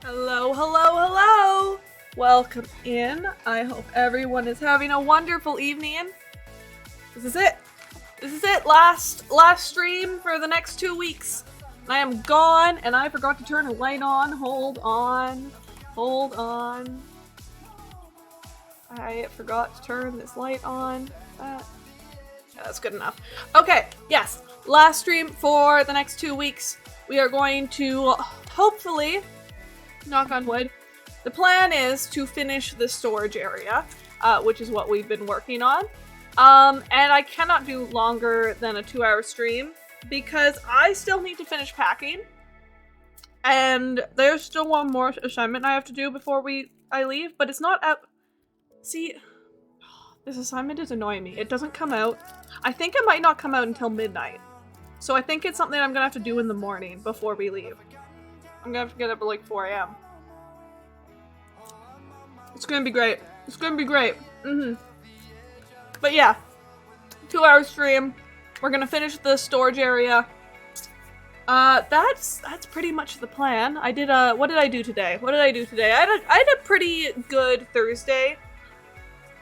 Hello, hello, hello! Welcome in. I hope everyone is having a wonderful evening. This is it. This is it. Last stream for the next 2 weeks. I am gone, and I forgot to turn a light on. Hold on. Hold on. I forgot to turn this light on. Yeah, that's good enough. Okay, yes. Last stream for the next 2 weeks. We are going to hopefully, knock on wood, the plan is to finish the storage area, which is what we've been working on. And I cannot do longer than a 2-hour stream because I still need to finish packing. And there's still one more assignment I have to do before I leave, but it's not up. See, this assignment is annoying me. It doesn't come out. I think it might not come out until midnight. So I think it's something I'm gonna have to do in the morning before we leave. I'm gonna have to get up at like 4 a.m. It's gonna be great. It's gonna be great. But yeah, 2-hour stream. We're gonna finish the storage area. That's pretty much the plan. I did what did I do today? What did I do today? I had a pretty good Thursday.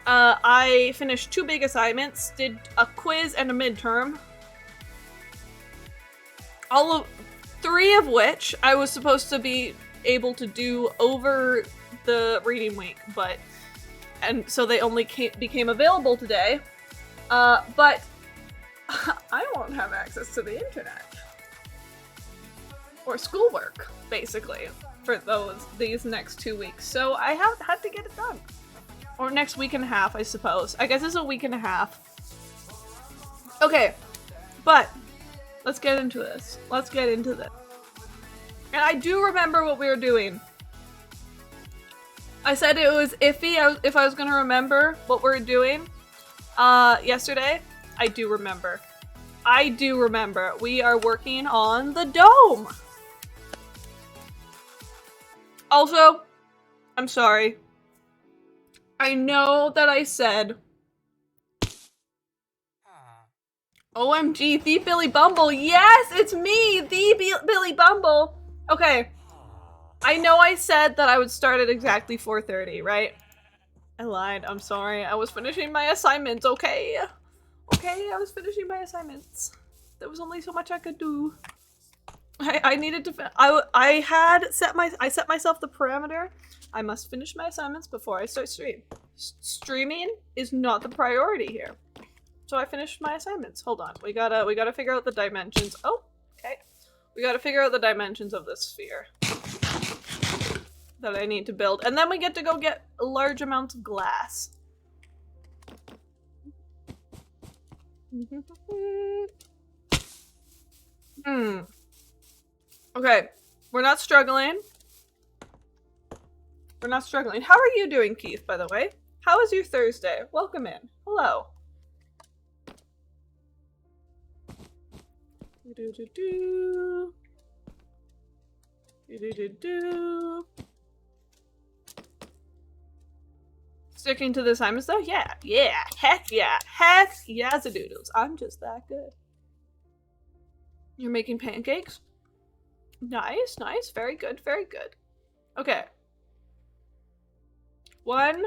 I finished 2 big assignments, did a quiz and a midterm. 3 of which I was supposed to be able to do over the reading week, and so they only became available today. But I won't have access to the internet or schoolwork, basically, for these next 2 weeks. So I have had to get it done. Or next week and a half, I suppose. I guess it's a week and a half. Okay, but let's get into this. Let's get into this. And I do remember what we were doing. I said it was iffy if I was gonna remember what we were doing yesterday. I do remember. I do remember. We are working on the dome. Also, I'm sorry. I know that I said OMG, the Billy Bumble. Yes, it's me, the Billy Bumble. Okay. I know I said that I would start at exactly 4:30, right? I lied. I'm sorry. I was finishing my assignments, okay? Okay, I was finishing my assignments. There was only so much I could do. I needed to I set myself the parameter. I must finish my assignments before I start streaming is not the priority here. So I finished my assignments. Hold on. We gotta figure out the dimensions. Oh, okay. We gotta figure out the dimensions of this sphere that I need to build. And then we get to go get a large amount of glass. Okay. We're not struggling. We're not struggling. How are you doing, Keith, by the way? How was your Thursday? Welcome in. Hello. Sticking to the assignments though? Yeah, heck yeah, doodles. I'm just that good. You're making pancakes? Nice, nice, very good, very good. Okay. 1,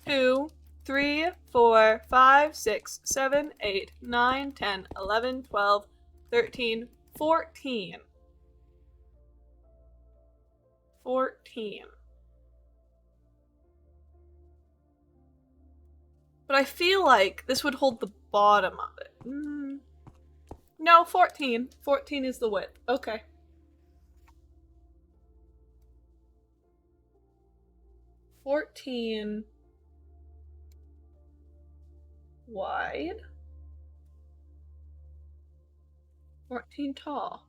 2, 3, 4, 5, 6, 7, 8, 9, 10, 11, 12, 13, 14. 14. But I feel like this would hold the bottom of it. No, 14. 14 is the width. Okay. $14 wide. 14 tall.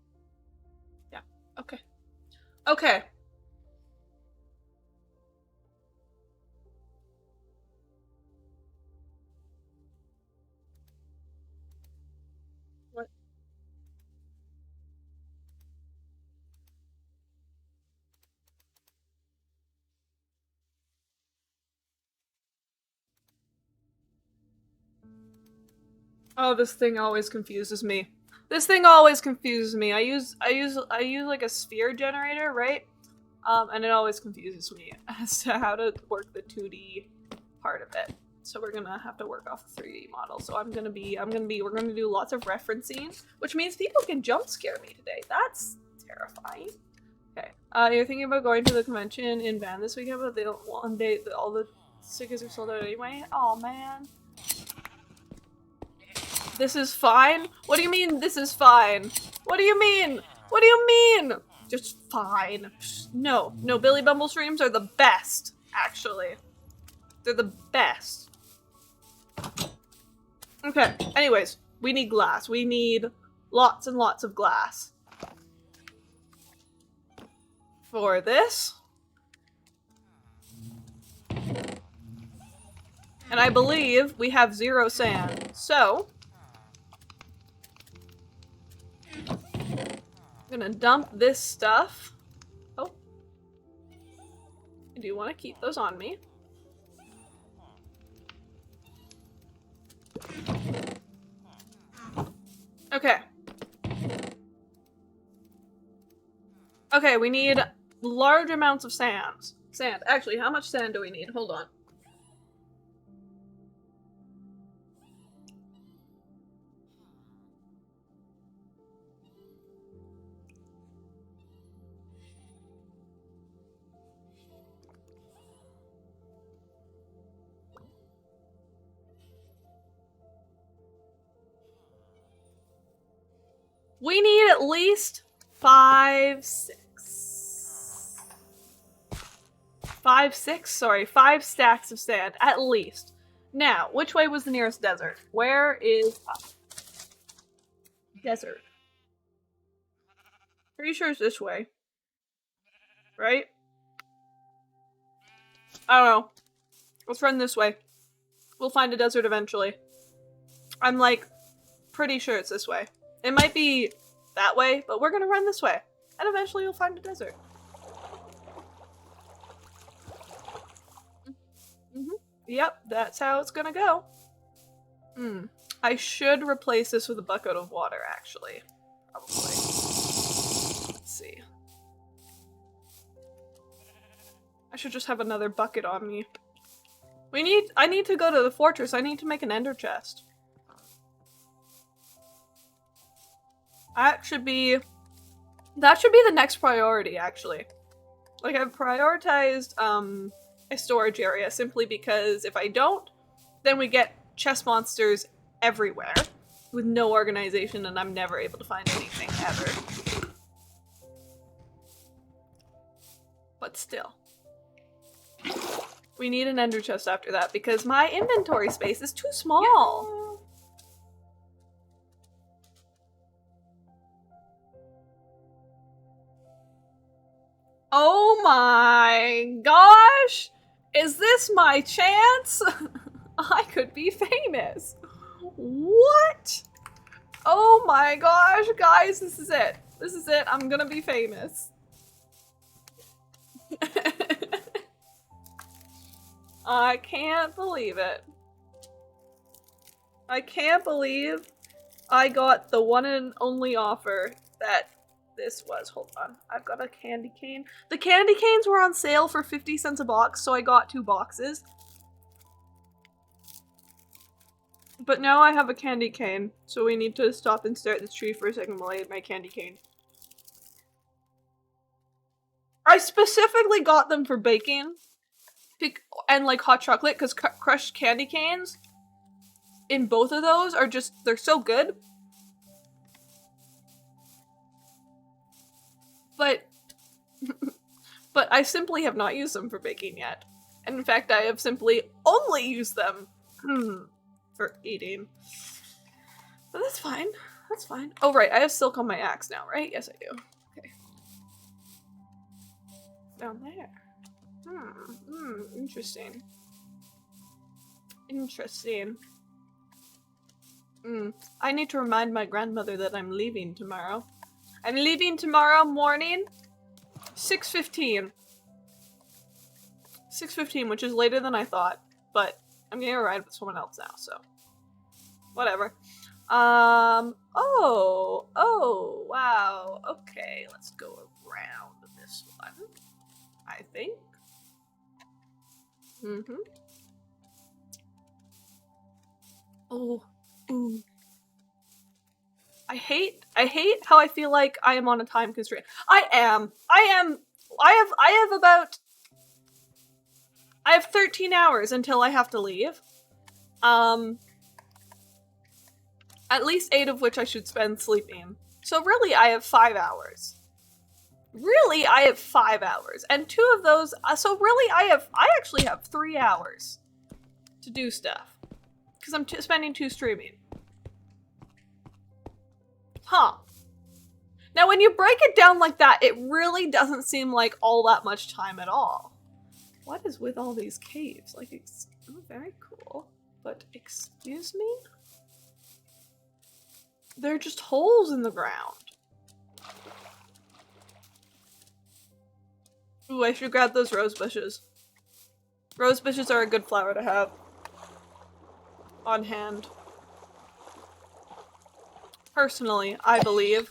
Yeah, okay. Okay. What? Oh, this thing always confuses me. This thing always confuses me. I use like a sphere generator, right? And it always confuses me as to how to work the 2D part of it. So we're gonna have to work off the 3D model. So we're gonna do lots of referencing, which means people can jump scare me today. That's terrifying. Okay. You're thinking about going to the convention in Van this weekend, but they don't want all the tickets are sold out anyway. Oh man. This is fine? What do you mean this is fine? What do you mean? What do you mean? Just fine. No, Billy Bumble streams are the best, actually. They're the best. Okay, anyways, we need glass. We need lots and lots of glass. For this. And I believe we have 0 sand, so I'm gonna dump this stuff. Oh. I do want to keep those on me. Okay. Okay, we need large amounts of sand. Actually, how much sand do we need? Hold on. We need at least 5 stacks of sand, at least. Now, which way was the nearest desert? Where is desert? Pretty sure it's this way. Right? I don't know. Let's run this way. We'll find a desert eventually. I'm like, pretty sure it's this way. It might be that way, but we're gonna run this way. And eventually you'll find a desert. Yep, that's how it's gonna go. I should replace this with a bucket of water, actually. Probably. Let's see. I should just have another bucket on me. I need to go to the fortress. I need to make an ender chest. That should be the next priority, actually. Like, I've prioritized, a storage area simply because if I don't, then we get chest monsters everywhere with no organization and I'm never able to find anything ever. But still. We need an ender chest after that because my inventory space is too small. Yeah. Oh my gosh! Is this my chance? I could be famous. What? Oh my gosh, guys, this is it. This is it. I'm gonna be famous. I can't believe it. I can't believe I got the one and only offer that this was. Hold on. I've got a candy cane. The candy canes were on sale for 50 cents a box, so I got 2 boxes. But now I have a candy cane, so we need to stop and stare at this tree for a second while I eat my candy cane. I specifically got them for baking and like hot chocolate because crushed candy canes in both of those are just, they're so good. But I simply have not used them for baking yet. And in fact, I have simply only used them for eating. But that's fine. That's fine. Oh, right. I have silk on my axe now, right? Yes, I do. Okay. Down there. Interesting. Interesting. I need to remind my grandmother that I'm leaving tomorrow. I'm leaving tomorrow morning, 6:15. 6:15, which is later than I thought, but I'm getting a ride with someone else now, so whatever. Oh, wow. Okay, let's go around this one, I think. Mm-hmm. Oh, ooh. I hate how I feel like I am on a time constraint. I have 13 hours until I have to leave. At least 8 of which I should spend sleeping. So really I have 5 hours. Really, I have 5 hours. And 2 of those, so really I actually have 3 hours to do stuff. Because I'm spending 2 streaming. Huh. Now when you break it down like that, it really doesn't seem like all that much time at all. What is with all these caves? Like, oh, very cool. But excuse me? They're just holes in the ground. Ooh, I should grab those rose bushes. Rose bushes are a good flower to have on hand. Personally, I believe.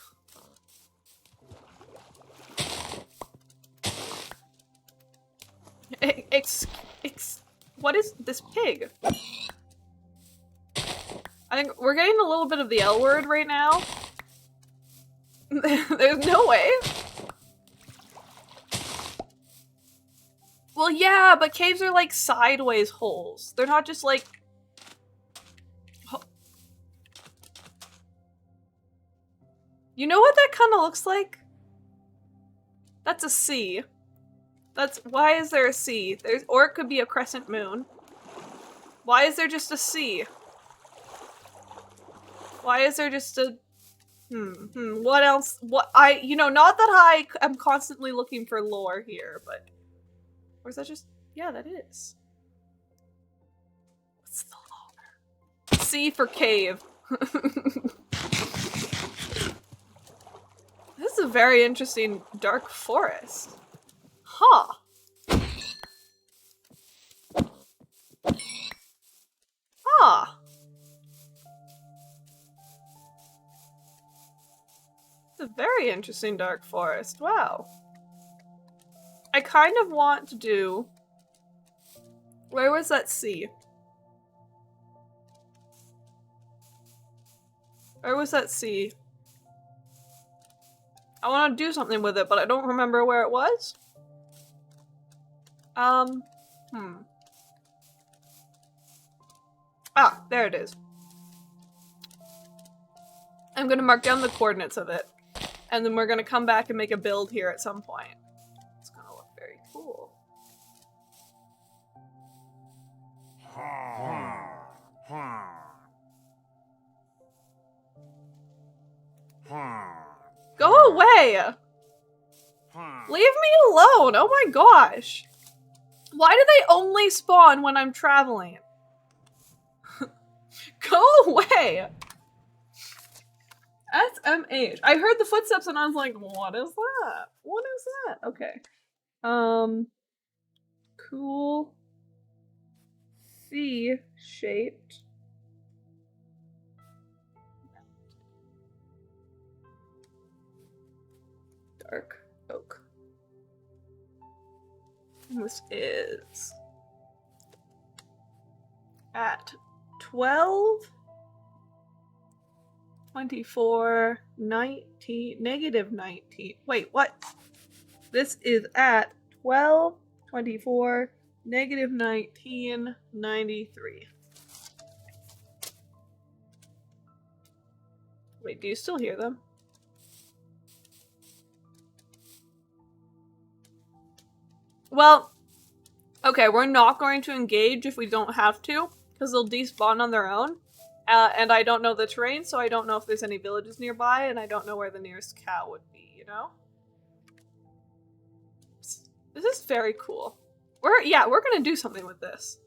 What is this pig? I think we're getting a little bit of the L word right now. There's no way. Well, yeah, but caves are like sideways holes. They're not just like... You know what that kind of looks like? That's a C. Why is there a C? Or it could be a crescent moon. Why is there just a C? Why is there just a... what else? Not that I am constantly looking for lore here, but... Or is that just... Yeah, that is. What's the lore? C for cave. This is a very interesting dark forest. Huh. Huh. It's a very interesting dark forest. Wow. I kind of want to do... Where was that C? Where was that C? I want to do something with it, but I don't remember where it was. Ah, there it is. I'm gonna mark down the coordinates of it, and then we're gonna come back and make a build here at some point. It's gonna look very cool. Go away! Leave me alone! Oh my gosh! Why do they only spawn when I'm traveling? Go away! SMH. I heard the footsteps and I was like, what is that? What is that? Okay. Cool. C-shaped. Dark oak. This is at 12, 24, 19, negative 19. Wait, what? This is at 12, 24, negative 19, 93. Wait, do you still hear them? Well, okay, we're not going to engage if we don't have to, because they'll despawn on their own. And I don't know the terrain, so I don't know if there's any villages nearby, and I don't know where the nearest cow would be, you know? This is very cool. We're gonna do something with this.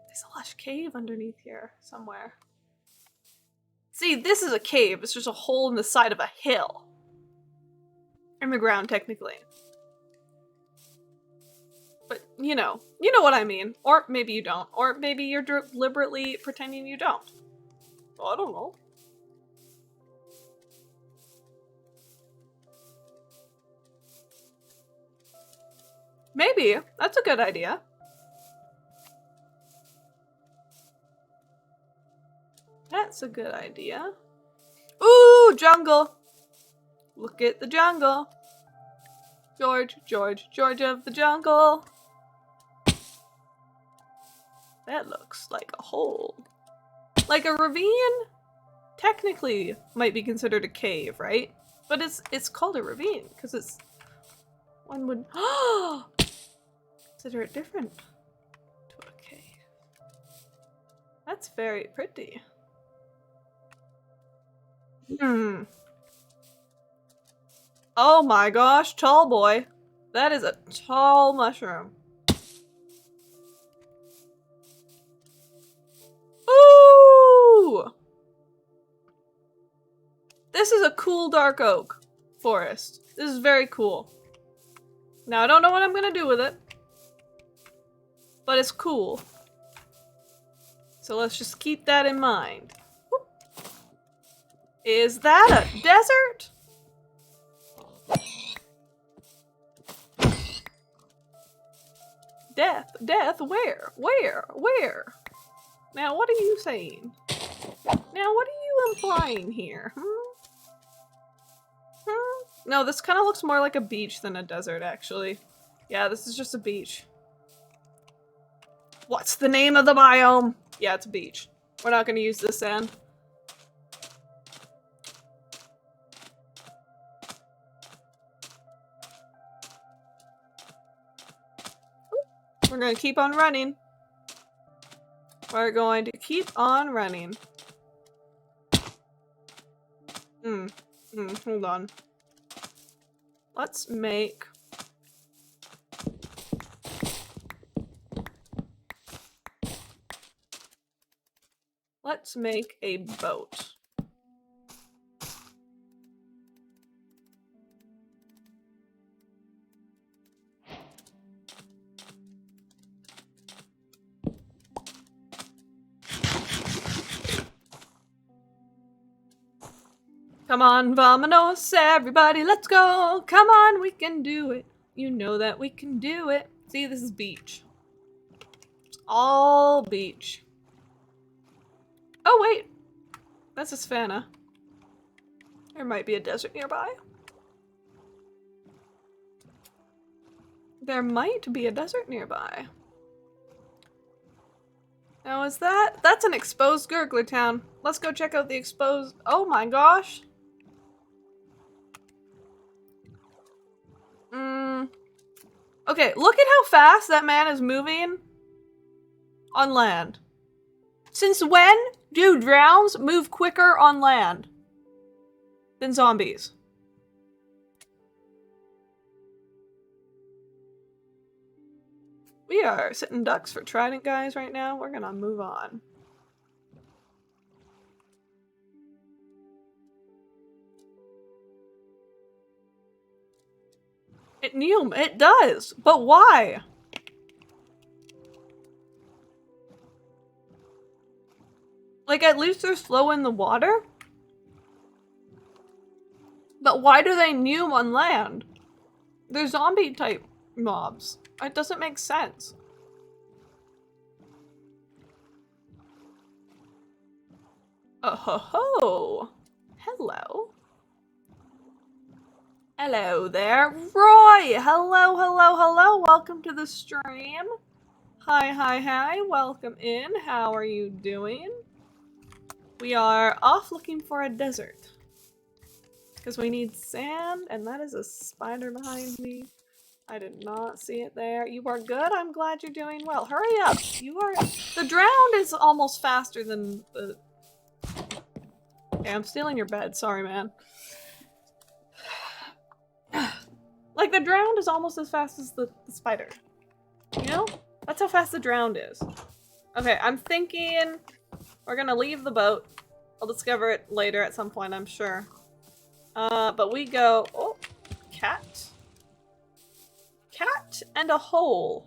There's a lush cave underneath here, somewhere. See, this is a cave. It's just a hole in the side of a hill. In the ground, technically. But, you know what I mean. Or maybe you don't. Or maybe you're deliberately pretending you don't. Well, I don't know. Maybe. That's a good idea. That's a good idea. Ooh, jungle. Look at the jungle. George, George, George of the jungle. That looks like a hole. Like a ravine? Technically might be considered a cave, right? But it's called a ravine because it's one would consider it different to a cave. That's very pretty. Oh my gosh, tall boy. That is a tall mushroom. Ooh! This is a cool dark oak forest. This is very cool. Now, I don't know what I'm gonna do with it, but it's cool. So let's just keep that in mind. Whoop. Is that a desert? Death, death, where? Now, what are you saying? Now, what are you implying here? No, this kind of looks more like a beach than a desert, actually. Yeah, this is just a beach. What's the name of the biome? Yeah, it's a beach. We're not going to use this sand. We're going to keep on running. We're going to keep on running. Hold on. Let's make... Let's make a boat. Come on, vamonos, everybody, let's go! Come on, we can do it. You know that we can do it. See, this is beach. It's all beach. Oh, wait. That's a savanna. There might be a desert nearby. There might be a desert nearby. Now, is that? That's an exposed gurgler town. Let's go check out the exposed. Oh my gosh. Okay, look at how fast that man is moving on land. Since when do drowns move quicker on land than zombies? We are sitting ducks for trident, guys, right now. We're gonna move on. It does, but why? Like, at least they're slow in the water? But why do they Neum on land? They're zombie-type mobs. It doesn't make sense. Oh ho ho! Hello. Hello there. Roy! Hello, hello, hello! Welcome to the stream. Hi, welcome in. How are you doing? We are off looking for a desert. Because we need sand, and that is a spider behind me. I did not see it there. You are good? I'm glad you're doing well. Hurry up! You are- The drowned is almost faster than the- Okay, I'm stealing your bed. Sorry, man. Like, the drowned is almost as fast as the spider. You know? That's how fast the drowned is. Okay, I'm thinking we're gonna leave the boat. I'll discover it later at some point, I'm sure. But we go... Oh, cat. Cat and a hole.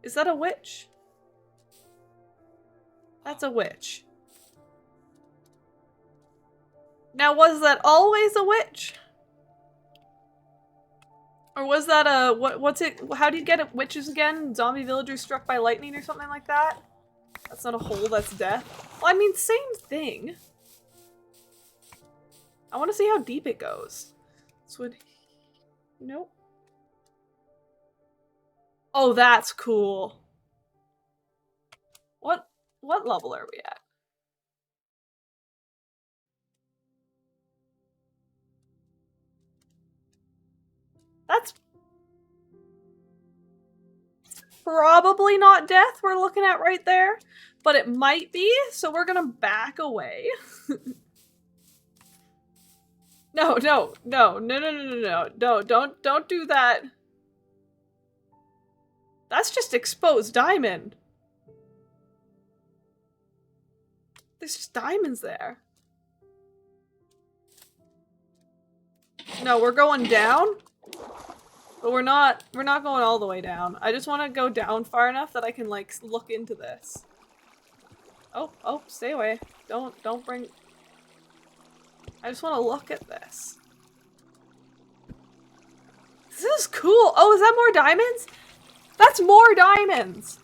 Is that a witch? That's a witch. Now, was that always a witch? Or was that a what's it? How do you get it? Witches again? Zombie villagers struck by lightning or something like that? That's not a hole. That's death. Well, I mean, same thing. I want to see how deep it goes. This would. Nope. Oh, that's cool. What level are we at? That's probably not death we're looking at right there, but it might be, so we're gonna back away. No, don't do that. That's just exposed diamond. There's just diamonds there. No, we're going down, but we're not going all the way down. I just want to go down far enough that I can like look into this. Oh, stay away. Don't bring. I just want to look at this. This is cool. Oh, is that more diamonds? That's more diamonds.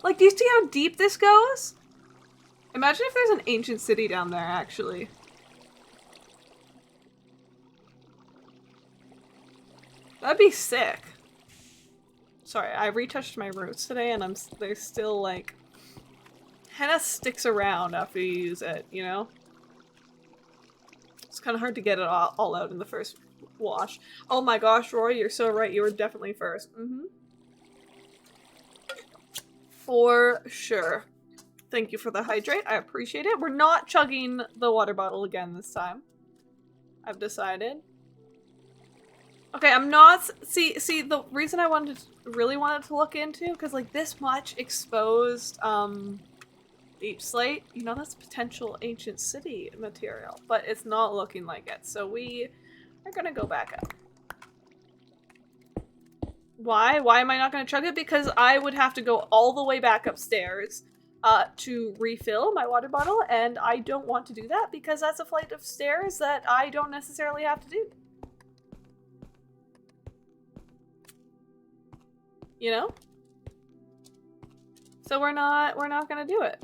Like, do you see how deep this goes? Imagine if there's an ancient city down there, actually. That'd be sick. Sorry, I retouched my roots today and they're still like... Henna sticks around after you use it, you know? It's kind of hard to get it all out in the first wash. Oh my gosh, Roy, you're so right. You were definitely first. For sure. Thank you for the hydrate. I appreciate it. We're not chugging the water bottle again this time. I've decided. Okay, I'm not... See, the reason I really wanted to look into, because like this much exposed, deep slate, you know, that's potential ancient city material, but it's not looking like it, so we are gonna go back up. Why? Why am I not gonna chug it? Because I would have to go all the way back upstairs to refill my water bottle, and I don't want to do that because that's a flight of stairs that I don't necessarily have to do. You know? So we're not gonna do it.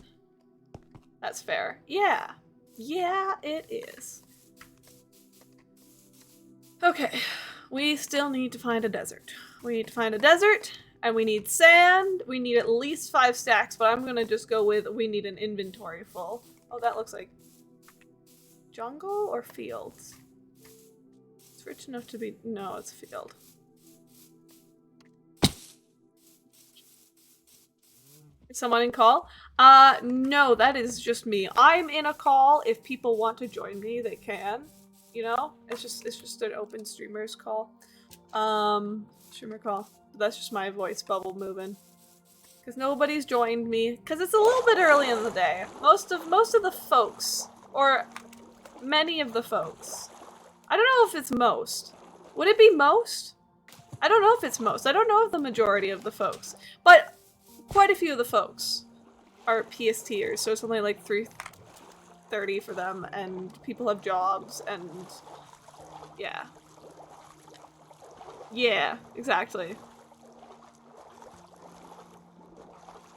That's fair. Yeah. Yeah, it is. Okay. We still need to find a desert. We need to find a desert, and we need sand. We need at least 5 stacks, but I'm gonna just go with we need an inventory full. Oh, that looks like jungle or fields? It's rich enough to be... No, it's a field. Is someone in call? No, that is just me. I'm in a call. If people want to join me, they can. You know? It's just an open streamers call. Streamer call. That's just my voice bubble moving. Because nobody's joined me. Because it's a little bit early in the day. Most of the folks, or many of the folks. I don't know if it's most. Would it be most? I don't know if it's most. I don't know if the majority of the folks. But quite a few of the folks are PSTers, so it's only like 3:30 for them, and people have jobs, and yeah. Yeah, exactly.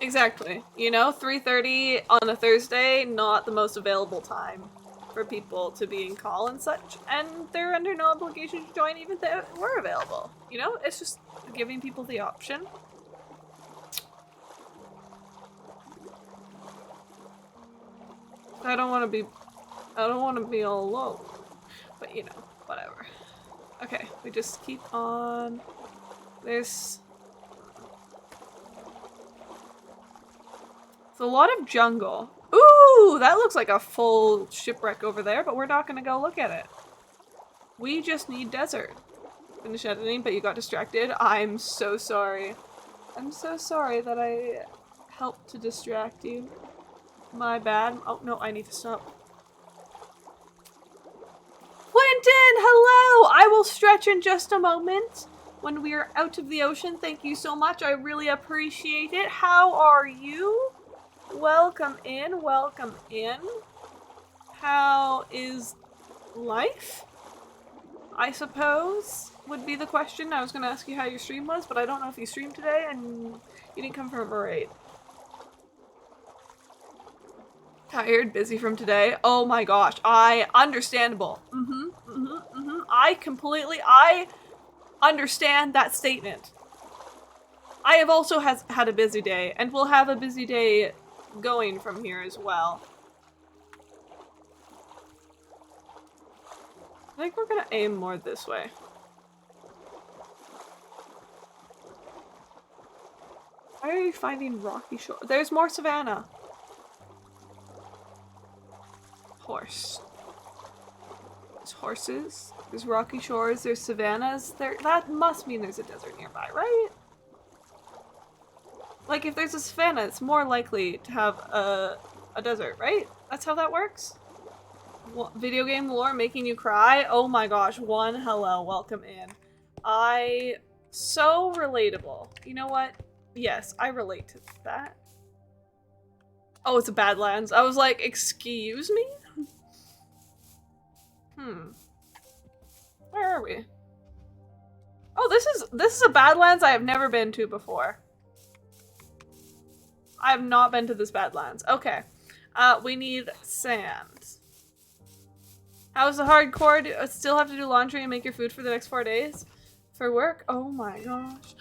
Exactly. You know, 3:30 on a Thursday, not the most available time for people to be in call and such, and they're under no obligation to join even if they were available. You know, it's just giving people the option. I don't want to be all alone, but you know, whatever. Okay, we just keep on. There's a lot of jungle. Ooh, that looks like a full shipwreck over there, but we're not gonna go look at it. We just need desert. Finish editing, but you got distracted. I'm so sorry. I'm so sorry that I helped to distract you. My bad. Oh, no, I need to stop. Quentin, hello! I will stretch in just a moment when we are out of the ocean. Thank you so much. I really appreciate it. How are you? Welcome in. Welcome in. How is life? I suppose. would be the question. I was gonna ask you how your stream was, but I don't know if you streamed today and you didn't come from a raid. Tired, busy from today. Oh my gosh, understandable. I understand that statement. I have also had a busy day, and will have a busy day going from here as well. I think we're gonna aim more this way. Why are you finding rocky shore? There's more savannah. Horse. There's horses. There's rocky shores. There's savannas. That must mean there's a desert nearby, right? Like, if there's a savanna, it's more likely to have a desert, right? That's how that works? Video game lore making you cry? Oh my gosh, one hello, welcome in. So relatable. You know what? Yes, I relate to that. Oh, it's a Badlands. I was like, excuse me? Where are we? Oh, this is a Badlands I have never been to before. I have not been to this Badlands. Okay. We need sand. How's the hardcore? Still have to do laundry and make your food for the next 4 days? For work? Oh my gosh.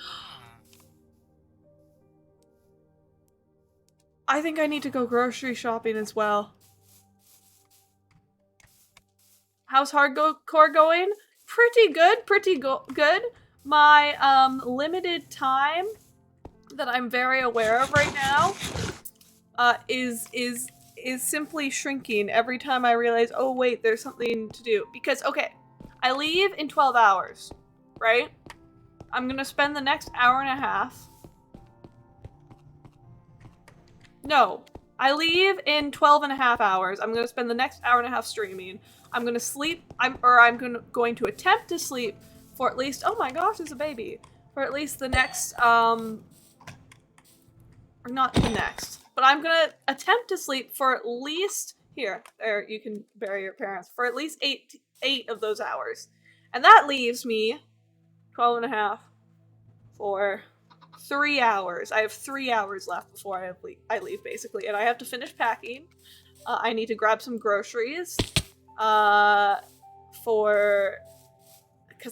I think I need to go grocery shopping as well. How's hardcore going? Pretty good, good. My limited time that I'm very aware of right now is simply shrinking every time I realize, oh wait, there's something to do. Because, okay, I leave in 12 hours, right? I'm gonna spend the next hour and a half. No, I leave in 12 and a half hours. I'm gonna spend the next hour and a half streaming. I'm gonna sleep, I'm going to attempt to sleep for at least, oh my gosh, there's a baby. For at least the next, or not the next, but I'm gonna attempt to sleep for at least, here, there, you can bury your parents, for at least eight of those hours. And that leaves me 12 and a half for 3 hours. I have 3 hours left before I leave, basically, and I have to finish packing. I need to grab some groceries, because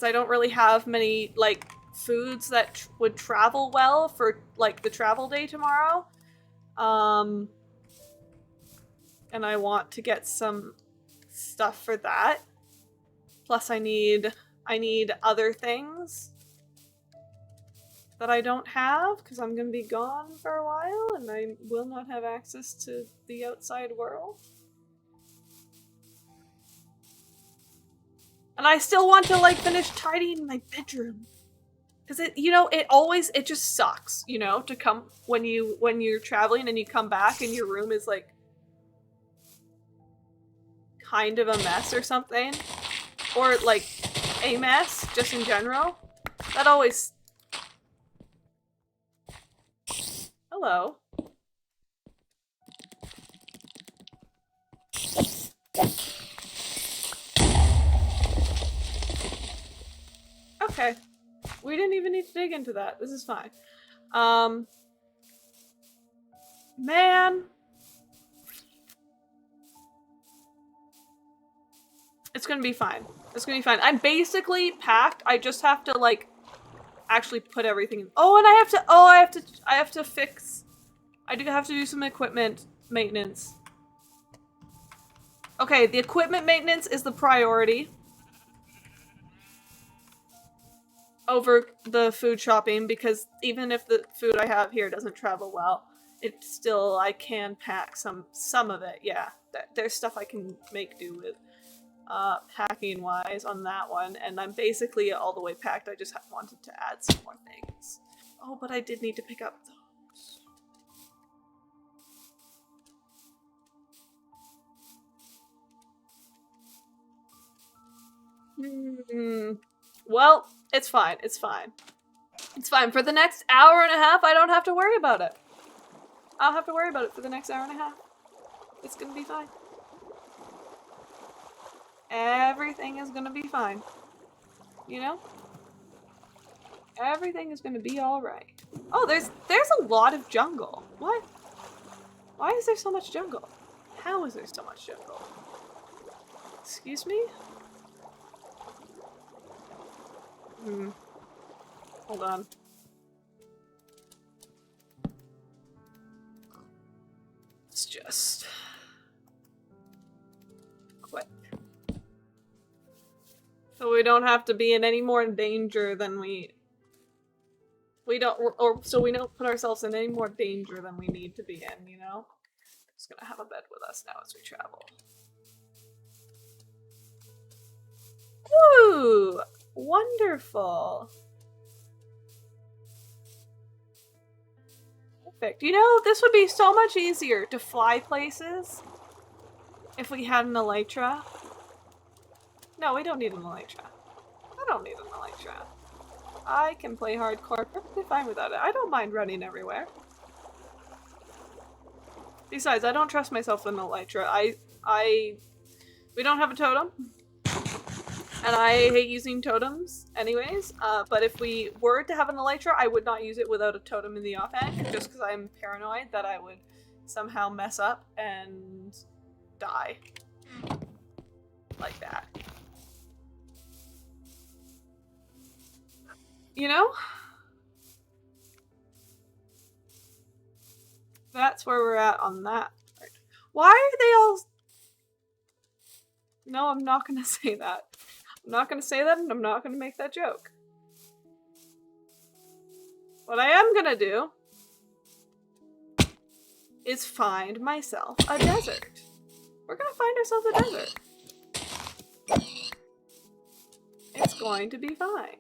I don't really have many, like, foods that would travel well for, like, the travel day tomorrow. And I want to get some stuff for that. Plus I need other things that I don't have, because I'm gonna be gone for a while and I will not have access to the outside world. And I still want to, like, finish tidying my bedroom. Because it just sucks, you know, to come when you're traveling and you come back and your room is, like, kind of a mess or something. Or, like, a mess, just in general. That always... Hello. Okay. We didn't even need to dig into that. This is fine. Man. It's gonna be fine. It's gonna be fine. I'm basically packed. I just have to, like, actually put everything in. Oh, and I have to fix. I do have to do some equipment maintenance. Okay, the equipment maintenance is the priority over the food shopping, because even if the food I have here doesn't travel well, it's still, I can pack some of it, yeah. There's stuff I can make do with, packing wise on that one, and I'm basically all the way packed. I just wanted to add some more things. Oh, but I did need to pick up those. Well, it's fine. It's fine. It's fine. For the next hour and a half, I don't have to worry about it. I don't have to worry about it for the next hour and a half. It's gonna be fine. Everything is gonna be fine. You know? Everything is gonna be alright. Oh, there's a lot of jungle. What? Why is there so much jungle? How is there so much jungle? Excuse me? Hold on. Let's just quit. So we don't have to be in any more danger than we don't, or so we don't put ourselves in any more danger than we need to be in, you know? Just gonna have a bed with us now as we travel. Ooh! Wonderful! Perfect. You know, this would be so much easier to fly places if we had an elytra. No, we don't need an elytra. I don't need an elytra. I can play hardcore perfectly fine without it. I don't mind running everywhere. Besides, I don't trust myself with an elytra. We don't have a totem. And I hate using totems anyways. But if we were to have an elytra, I would not use it without a totem in the offhand, just because I'm paranoid that I would somehow mess up and die. Like that. You know? That's where we're at on that part. Why are they all... No, I'm not gonna say that. I'm not gonna say that, and I'm not gonna make that joke. What I am gonna do is find myself a desert. We're gonna find ourselves a desert. It's going to be fine.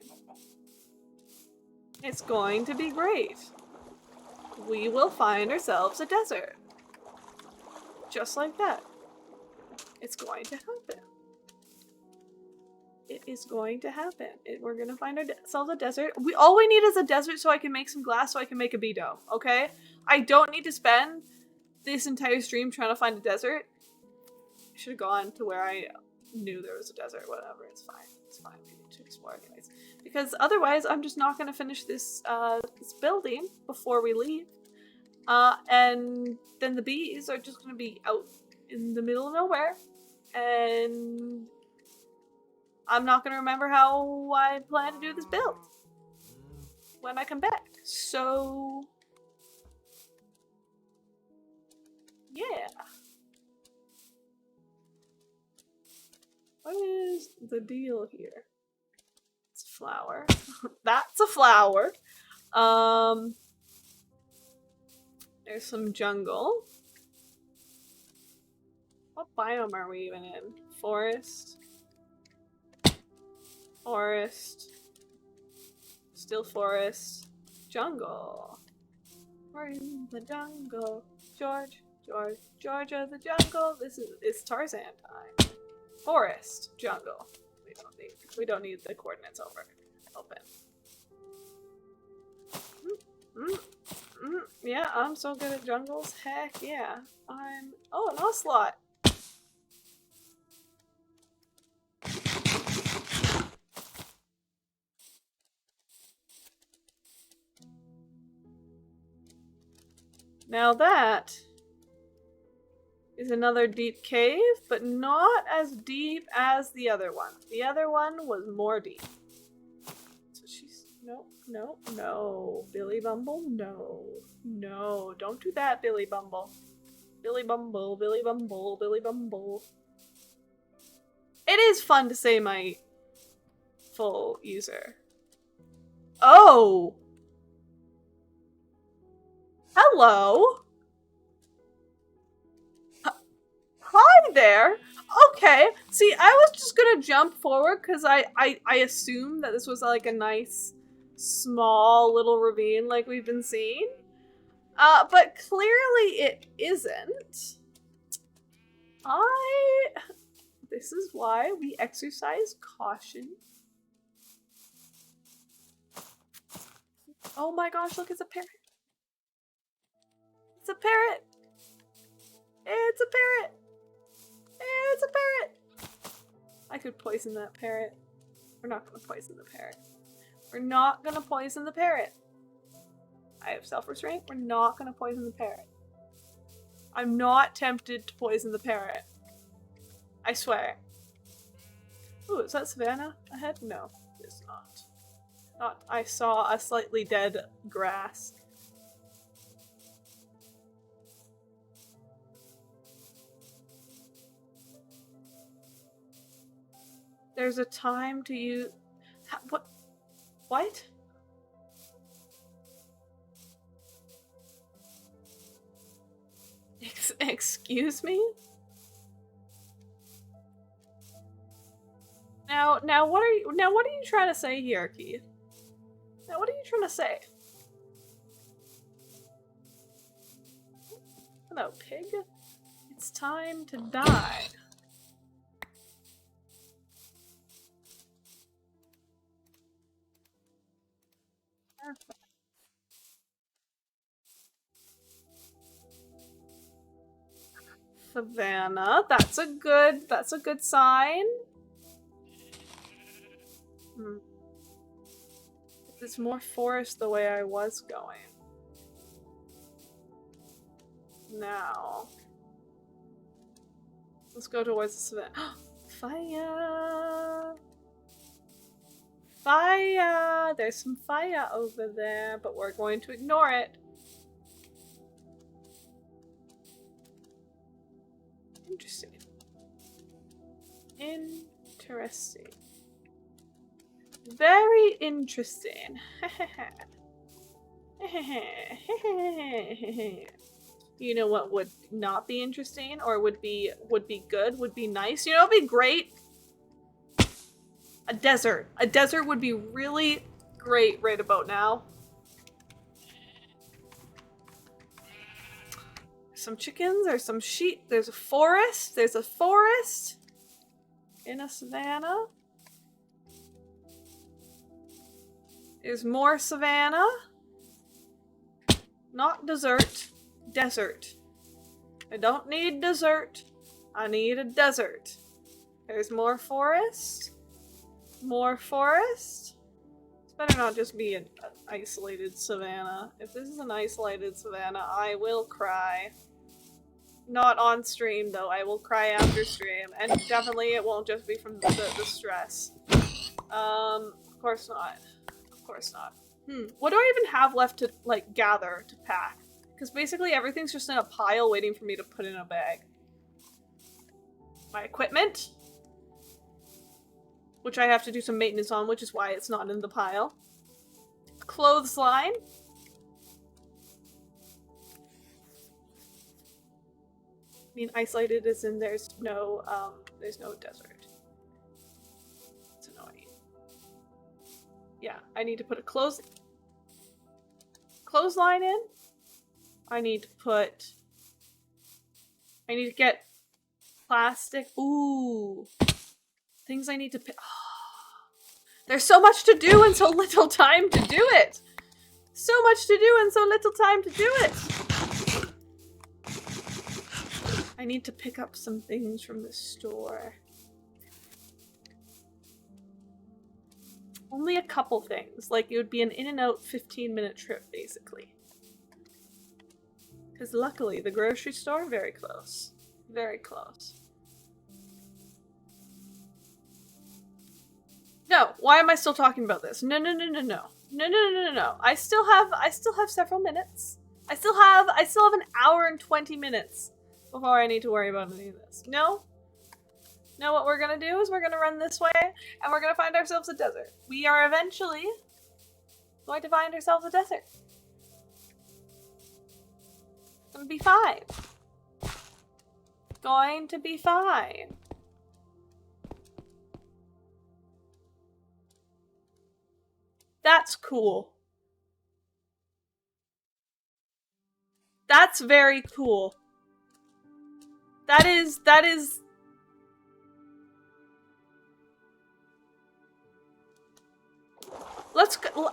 It's going to be great. We will find ourselves a desert. Just like that. It's going to happen. It is going to happen. We're gonna find ourselves a desert. All we need is a desert so I can make some glass so I can make a Beto, okay? I don't need to spend this entire stream trying to find a desert. I should have gone to where I knew there was a desert. Whatever, it's fine. It's fine. We need to explore anyways. Because otherwise, I'm just not gonna finish this this building before we leave. And then the bees are just gonna be out in the middle of nowhere. And I'm not gonna remember how I plan to do this build when I come back. So, yeah. What is the deal here? It's a flower. That's a flower. There's some jungle. What biome are we even in? Forest. Forest. Still forest. Jungle. We're in the jungle. Georgia the jungle. It's Tarzan time. Forest. Jungle. We don't need the coordinates open. Yeah, I'm so good at jungles. Heck yeah. Oh, an ocelot. Now that is another deep cave, but not as deep as the other one. The other one was more deep. So she's... No. Billy Bumble, no. No, don't do that, Billy Bumble. Billy Bumble. It is fun to say my full user. Oh! Hello! Hi there! Okay, see, I was just gonna jump forward because I assumed that this was like a nice, small little ravine like we've been seeing. But clearly it isn't. This is why we exercise caution. Oh my gosh, look, it's a parrot. It's a parrot. It's a parrot. It's a parrot. I could poison that parrot. We're not gonna poison the parrot. We're not gonna poison the parrot. I have self-restraint. We're not gonna poison the parrot. I'm not tempted to poison the parrot. I swear. Ooh, is that Savannah ahead? No, it's not. I saw a slightly dead grass. There's a time to use... What? What? Excuse me? Now what are you trying to say here, Keith? Now what are you trying to say? Hello, pig. It's time to die. Perfect. Savannah, that's a good sign. There's more forest the way I was going. Now, let's go towards the savannah. Fire! Fire! There's some fire over there, but we're going to ignore it. Interesting. Interesting. Very interesting. You know what would not be interesting, or would be good, would be nice? You know, it'd be great. A desert. A desert would be really great right about now. Some chickens, there's some sheep, there's a forest in a savannah. There's more savannah. Not dessert. Desert. I don't need dessert. I need a desert. There's more forest. More forest. This better not just be an isolated savannah. If this is an isolated savannah, I will cry. Not on stream, though. I will cry after stream. And definitely it won't just be from the stress. Of course not. Of course not. What do I even have left to, like, gather, to pack? Because basically everything's just in a pile waiting for me to put in a bag. My equipment, which I have to do some maintenance on, which is why it's not in the pile. Clothesline. I mean, isolated as in there's no desert. It's annoying. Yeah, I need to put a clothesline in. I need to get plastic. Ooh. Things I need to pick. Oh, there's so much to do and so little time to do it. So much to do and so little time to do it. I need to pick up some things from the store. Only a couple things. Like, it would be an in and out 15-minute trip, basically. Because luckily, the grocery store, very close. Very close. No, why am I still talking about this? No. I still have several minutes. I still have an hour and 20 minutes before I need to worry about any of this. No, what we're gonna do is we're gonna run this way and we're gonna find ourselves a desert. We are eventually going to find ourselves a desert. It's gonna be fine. Going to be fine. That's cool. That's very cool. That is... Let's go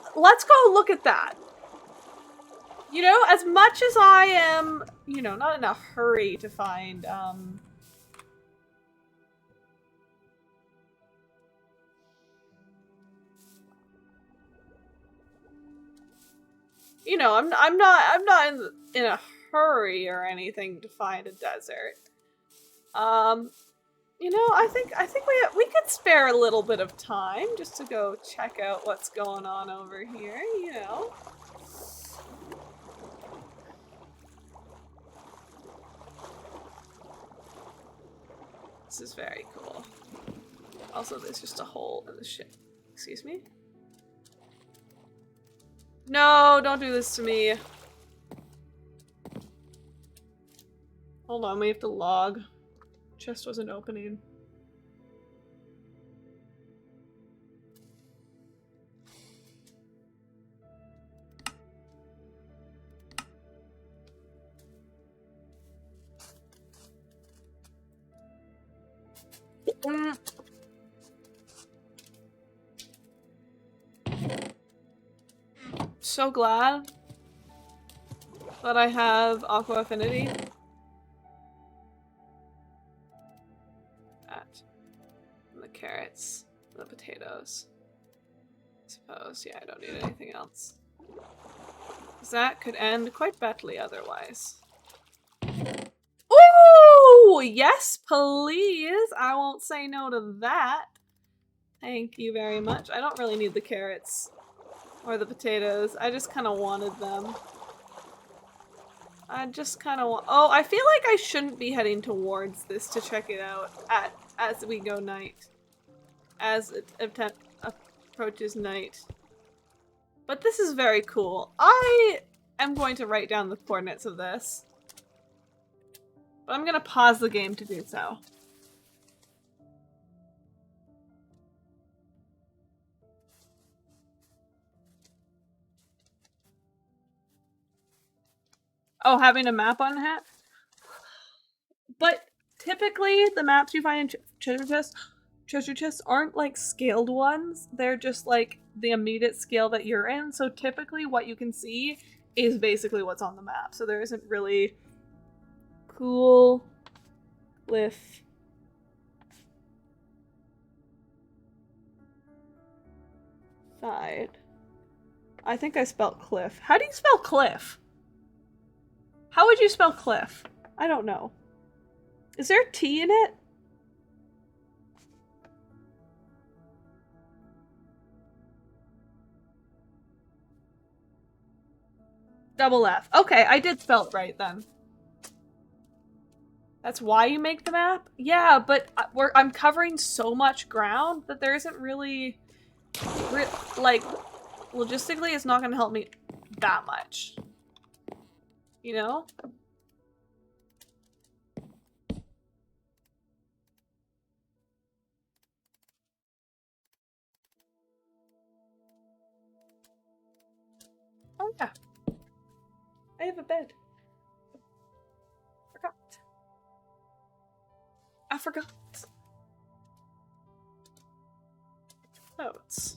look at that. You know, as much as I am, you know, not in a hurry to find, you know, I'm not in a hurry or anything to find a desert. You know, I think we could spare a little bit of time just to go check out what's going on over here, you know. This is very cool. Also, there's just a hole in the ship. Excuse me? No, don't do this to me. Hold on, we have to log. Chest wasn't opening. So glad that I have Aqua Affinity. That. And the carrots. And the potatoes. I suppose, yeah, I don't need anything else. Because that could end quite badly otherwise. Ooh! Yes, please! I won't say no to that. Thank you very much. I don't really need the carrots. Or the potatoes. I just kind of wanted them. I just kind of want- Oh, I feel like I shouldn't be heading towards this to check it out as we go night. As it approaches night. But this is very cool. I am going to write down the coordinates of this. But I'm going to pause the game to do so. Oh, having a map on hat? But typically, the maps you find in treasure chests aren't like scaled ones. They're just like the immediate scale that you're in. So typically what you can see is basically what's on the map. So there isn't really cool cliff. Side. I think I spelled cliff. How do you spell cliff? How would you spell cliff? I don't know. Is there a T in it? Double F. Okay, I did spell it right then. That's why you make the map? Yeah, but I'm covering so much ground that there isn't really... like, logistically, it's not going to help me that much. You know? Oh yeah. I have a bed. Forgot. I forgot. It floats.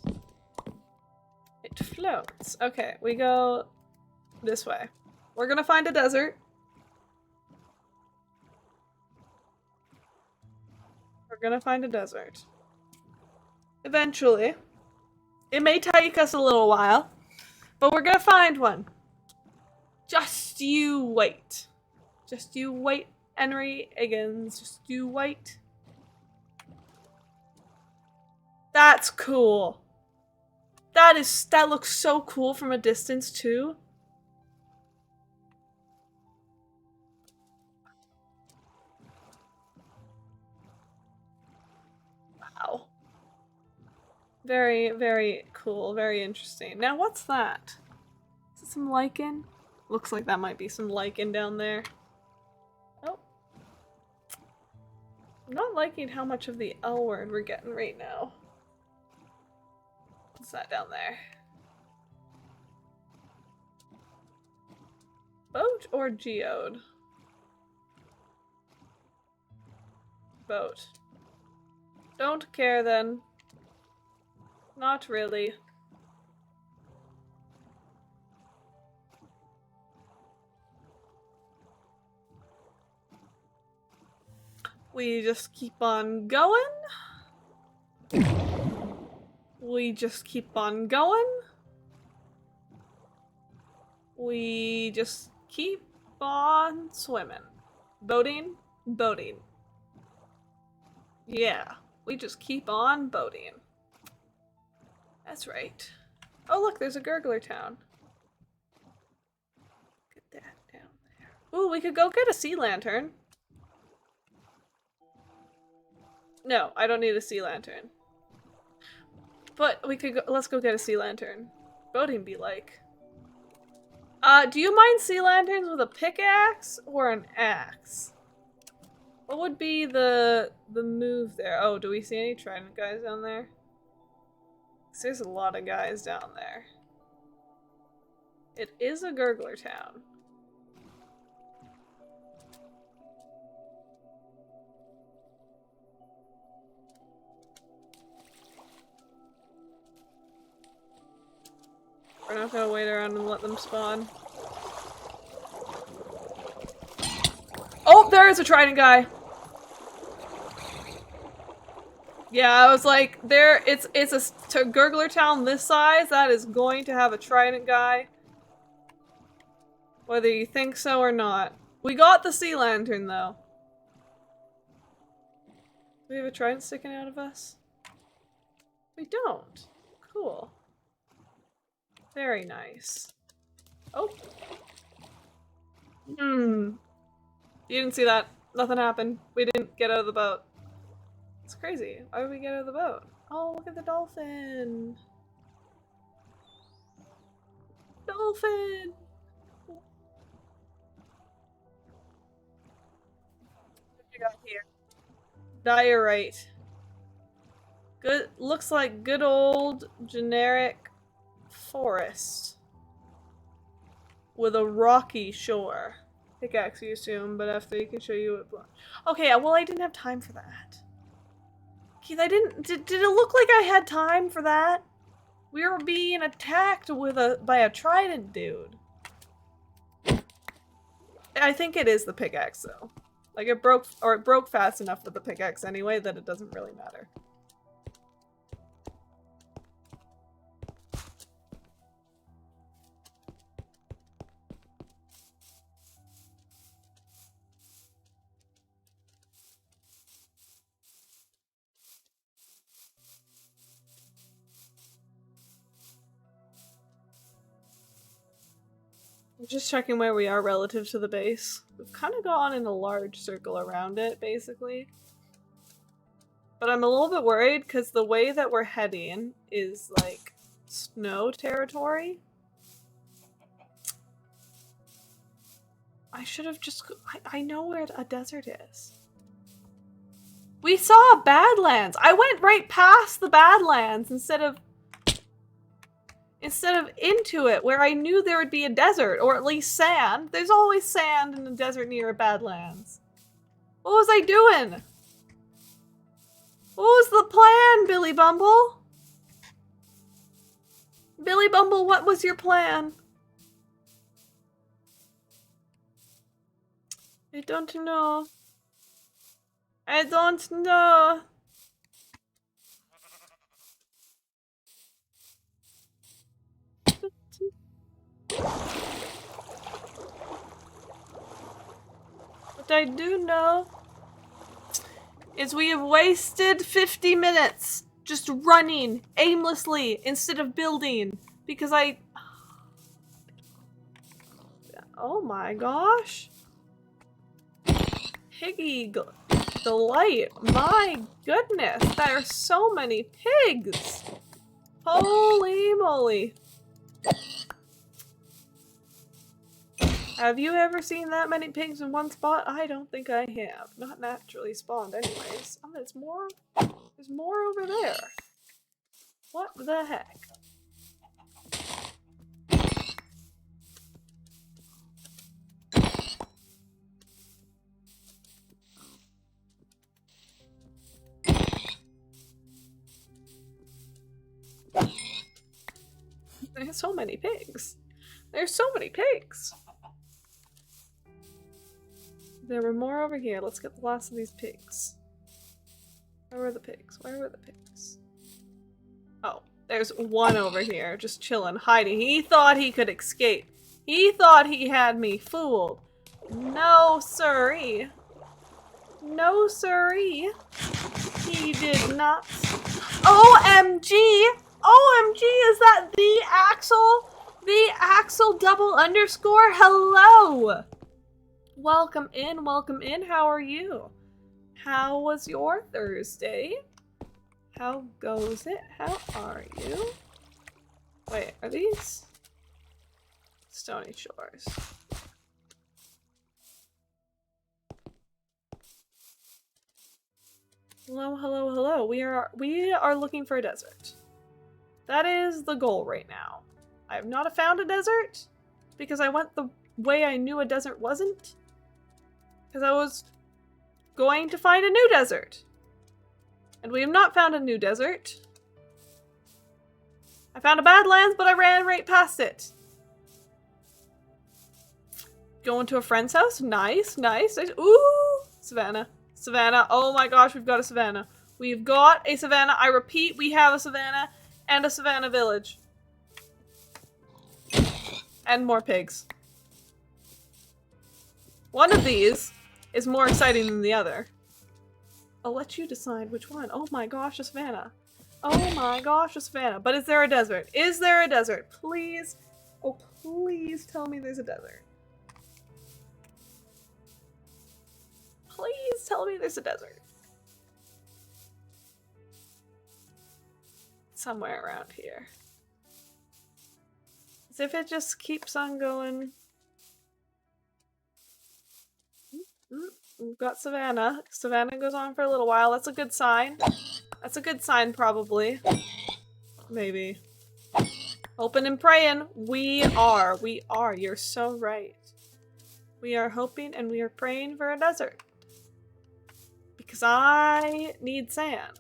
It floats. Okay, we go this way. We're gonna find a desert. We're gonna find a desert. Eventually. It may take us a little while, but we're gonna find one. Just you wait. Just you wait, Henry Higgins. Just you wait. That's cool. That looks so cool from a distance too. Wow. Very, very cool. Very interesting. Now what's that? Is it some lichen? Looks like that might be some lichen down there. Oh. I'm not liking how much of the L word we're getting right now. What's that down there? Boat or geode? Boat. Don't care then. Not really. We just keep on going. We just keep on going. we just keep on swimming. Boating? Boating. Yeah, we just keep on boating. That's right. Oh look, there's a gurgler town. Get that down there. Ooh, we could go get a sea lantern. No, I don't need a sea lantern. But we could go, let's go get a sea lantern. Boating be like. Do you mind sea lanterns with a pickaxe or an axe? What would be the move there? Oh, do we see any trident guys down there? 'Cause there's a lot of guys down there. It is a gurgler town. We're not gonna wait around and let them spawn. Oh, there is a trident guy. Yeah, I was like, it's a gurgler town this size that is going to have a trident guy. Whether you think so or not. We got the sea lantern though. Do we have a trident sticking out of us? We don't. Cool. Very nice. Oh. You didn't see that. Nothing happened. We didn't get out of the boat. It's crazy. Why did we get out of the boat? Oh, look at the dolphin. Dolphin! What you got here? Diorite. Good. Looks like good old generic forest. With a rocky shore. Pickaxe, you assume, but after you can show you it. Okay, well, I didn't have time for that. Keith, I didn't. Did it look like I had time for that? We were being attacked by a trident dude. I think it is the pickaxe, though. Like, it broke fast enough with the pickaxe anyway that it doesn't really matter. I'm just checking where we are relative to the base. We've kind of gone in a large circle around it, basically. But I'm a little bit worried because the way that we're heading is like snow territory. I should have just... I know where a desert is. We saw Badlands! I went right past the Badlands instead of into it, where I knew there would be a desert, or at least sand. There's always sand in the desert near a Badlands. What was I doing? What was the plan, Billy Bumble? Billy Bumble, what was your plan? I don't know. I don't know. What I do know is we have wasted 50 minutes just running aimlessly instead of building because oh my gosh. Piggy delight. My goodness, there are so many pigs. Holy moly. Have you ever seen that many pigs in one spot? I don't think I have. Not naturally spawned anyways. Oh, there's more over there. What the heck? There's so many pigs. There's so many pigs. There were more over here. Let's get the last of these pigs. Where were the pigs? Where were the pigs? Oh, there's one over here, just chilling, hiding. He thought he could escape. He thought he had me fooled. No, siree. No, siree. He did not. OMG! OMG, is that the Axel? The Axel double underscore? Hello! Welcome in, welcome in. How are you? How was your Thursday? How goes it? How are you? Wait, are these Stony Shores? Hello, hello, hello. We are looking for a desert. That is the goal right now. I have not found a desert because I went the way I knew a desert wasn't. Because I was going to find a new desert. And we have not found a new desert. I found a Badlands, but I ran right past it. Going to a friend's house? Nice, nice. Ooh, Savannah. Savannah. Oh my gosh, we've got a Savannah. We've got a Savannah. I repeat, we have a Savannah and a Savannah village. And more pigs. One of these is more exciting than the other. I'll let you decide which one. Oh my gosh, a Savannah. Oh my gosh, a Savannah. But is there a desert? Is there a desert? Please. Oh, please tell me there's a desert. Please tell me there's a desert. Somewhere around here. As if it just keeps on going. We've got Savannah. Savannah goes on for a little while. That's a good sign. That's a good sign, probably. Maybe. Hoping and praying. We are. You're so right. We are hoping and we are praying for a desert. Because I need sand.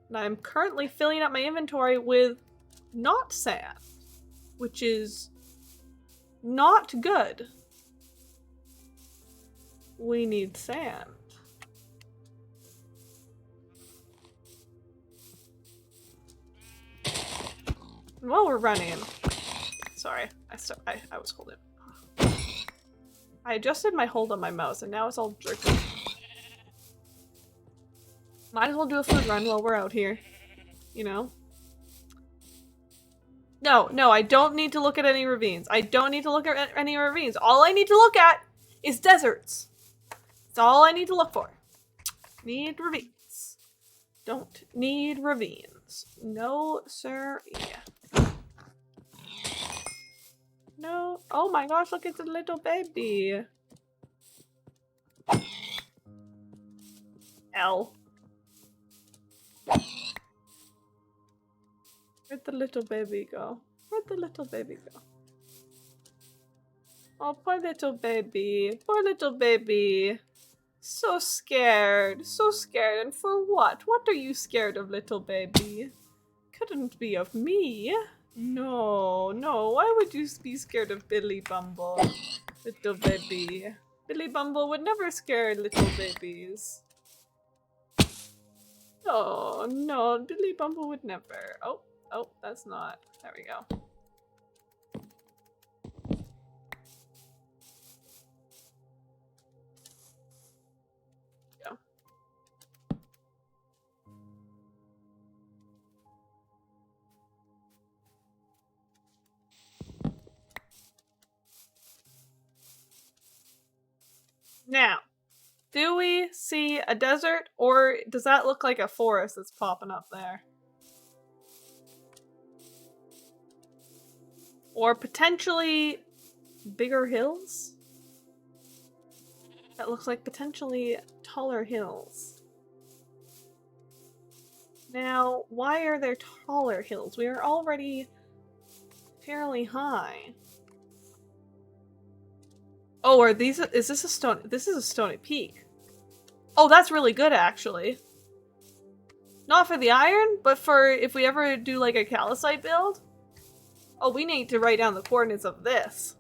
And I'm currently filling up my inventory with not sand. Which is not good. We need sand. And while we're running, sorry, I was holding. I adjusted my hold on my mouse and now it's all jerky. Might as well do a food run while we're out here, you know? No, I don't need to look at any ravines. I don't need to look at any ravines. All I need to look at is deserts. That's all I need to look for. Need ravines. Don't need ravines. No, sir. Yeah. No. Oh my gosh, look at the little baby. L. Where'd the little baby go? Where'd the little baby go? Oh, poor little baby. Poor little baby. So scared. So scared. And for what? What are you scared of, little baby? Couldn't be of me. No, no. Why would you be scared of Billy Bumble? Little baby. Billy Bumble would never scare little babies. Oh, no. Billy Bumble would never. Oh, that's not. There we go. Now, do we see a desert, or does that look like a forest that's popping up there? Or potentially bigger hills? That looks like potentially taller hills. Now, why are there taller hills? We are already fairly high. Oh, are these? Is this a stone? This is a stony peak. Oh, that's really good, actually. Not for the iron, but for if we ever do like a calcite build. Oh, we need to write down the coordinates of this.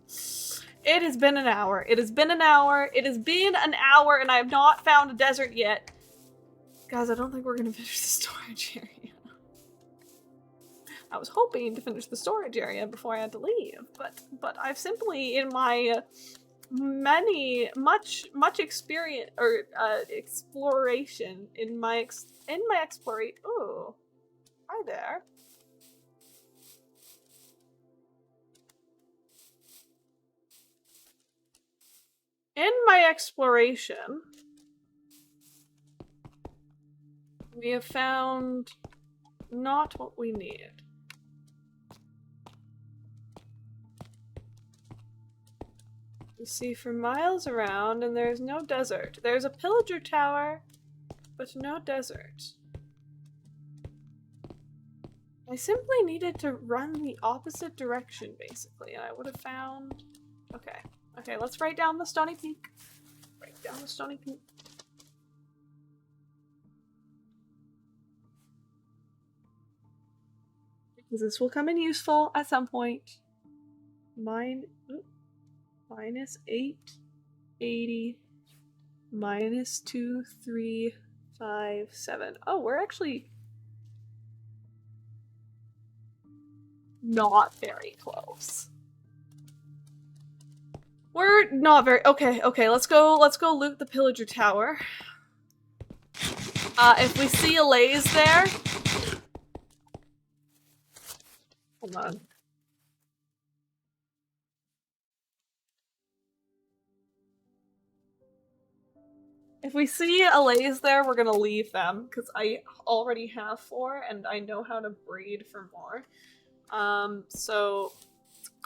It has been an hour. It has been an hour. It has been an hour, and I have not found a desert yet. Guys, I don't think we're gonna finish the storage area. I was hoping to finish the storage area before I had to leave, but I've simply, in my much experience or exploration in my exploration. Oh, hi there. In my exploration, we have found not what we need. You see for miles around, and there's no desert. There's a pillager tower, but no desert. I simply needed to run the opposite direction, basically, and I would have found... Okay. Okay, let's write down the Stony Peak. Write down the Stony Peak. Because this will come in useful at some point. Minus 880 minus 2357. Oh, we're actually not very close. We're not very okay, let's go loot the pillager tower. If we see a Lays there. Hold on. If we see a Lays there, we're gonna leave them, because I already have 4 and I know how to breed for more. So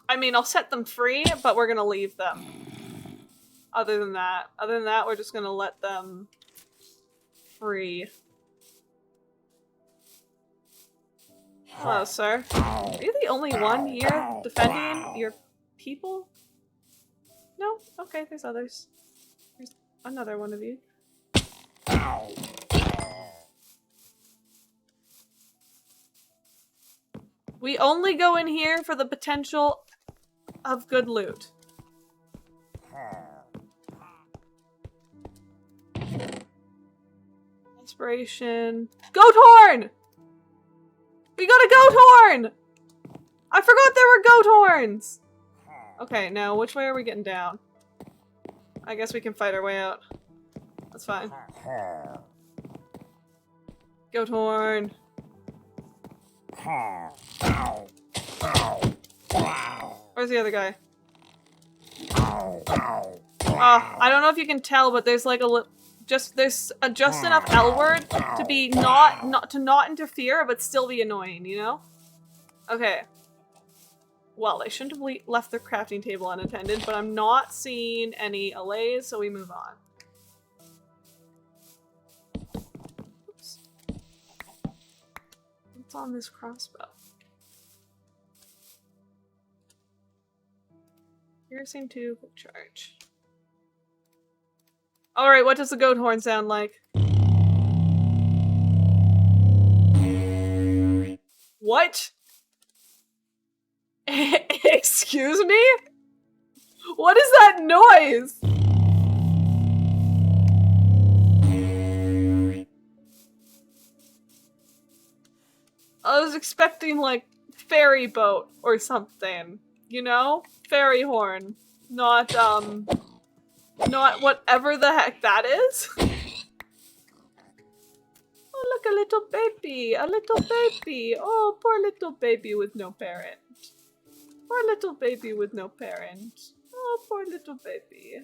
I mean, I'll set them free, but we're gonna leave them. Other than that, we're just gonna let them free. Hello, sir. Are you the only one here defending your people? No? Okay, there's others. There's another one of you. We only go in here for the potential of good loot. Inspiration. Goat horn! We got a goat horn! I forgot there were goat horns! Okay, now which way are we getting down? I guess we can fight our way out. That's fine. Goat horn. Where's the other guy? I don't know if you can tell, but there's like there's just enough L word to be not interfere, but still be annoying, you know? Okay. Well, they shouldn't have left their crafting table unattended, but I'm not seeing any allays, so we move on. Oops. What's on this crossbow? Piercing 2, quick charge. Alright, what does the goat horn sound like? What? Excuse me? What is that noise? I was expecting, like, ferry boat or something, you know? Fairy horn. Not whatever the heck that is. Oh, look, a little baby, a little baby. Oh, poor little baby with no parent. Poor little baby with no parent. Oh, poor little baby.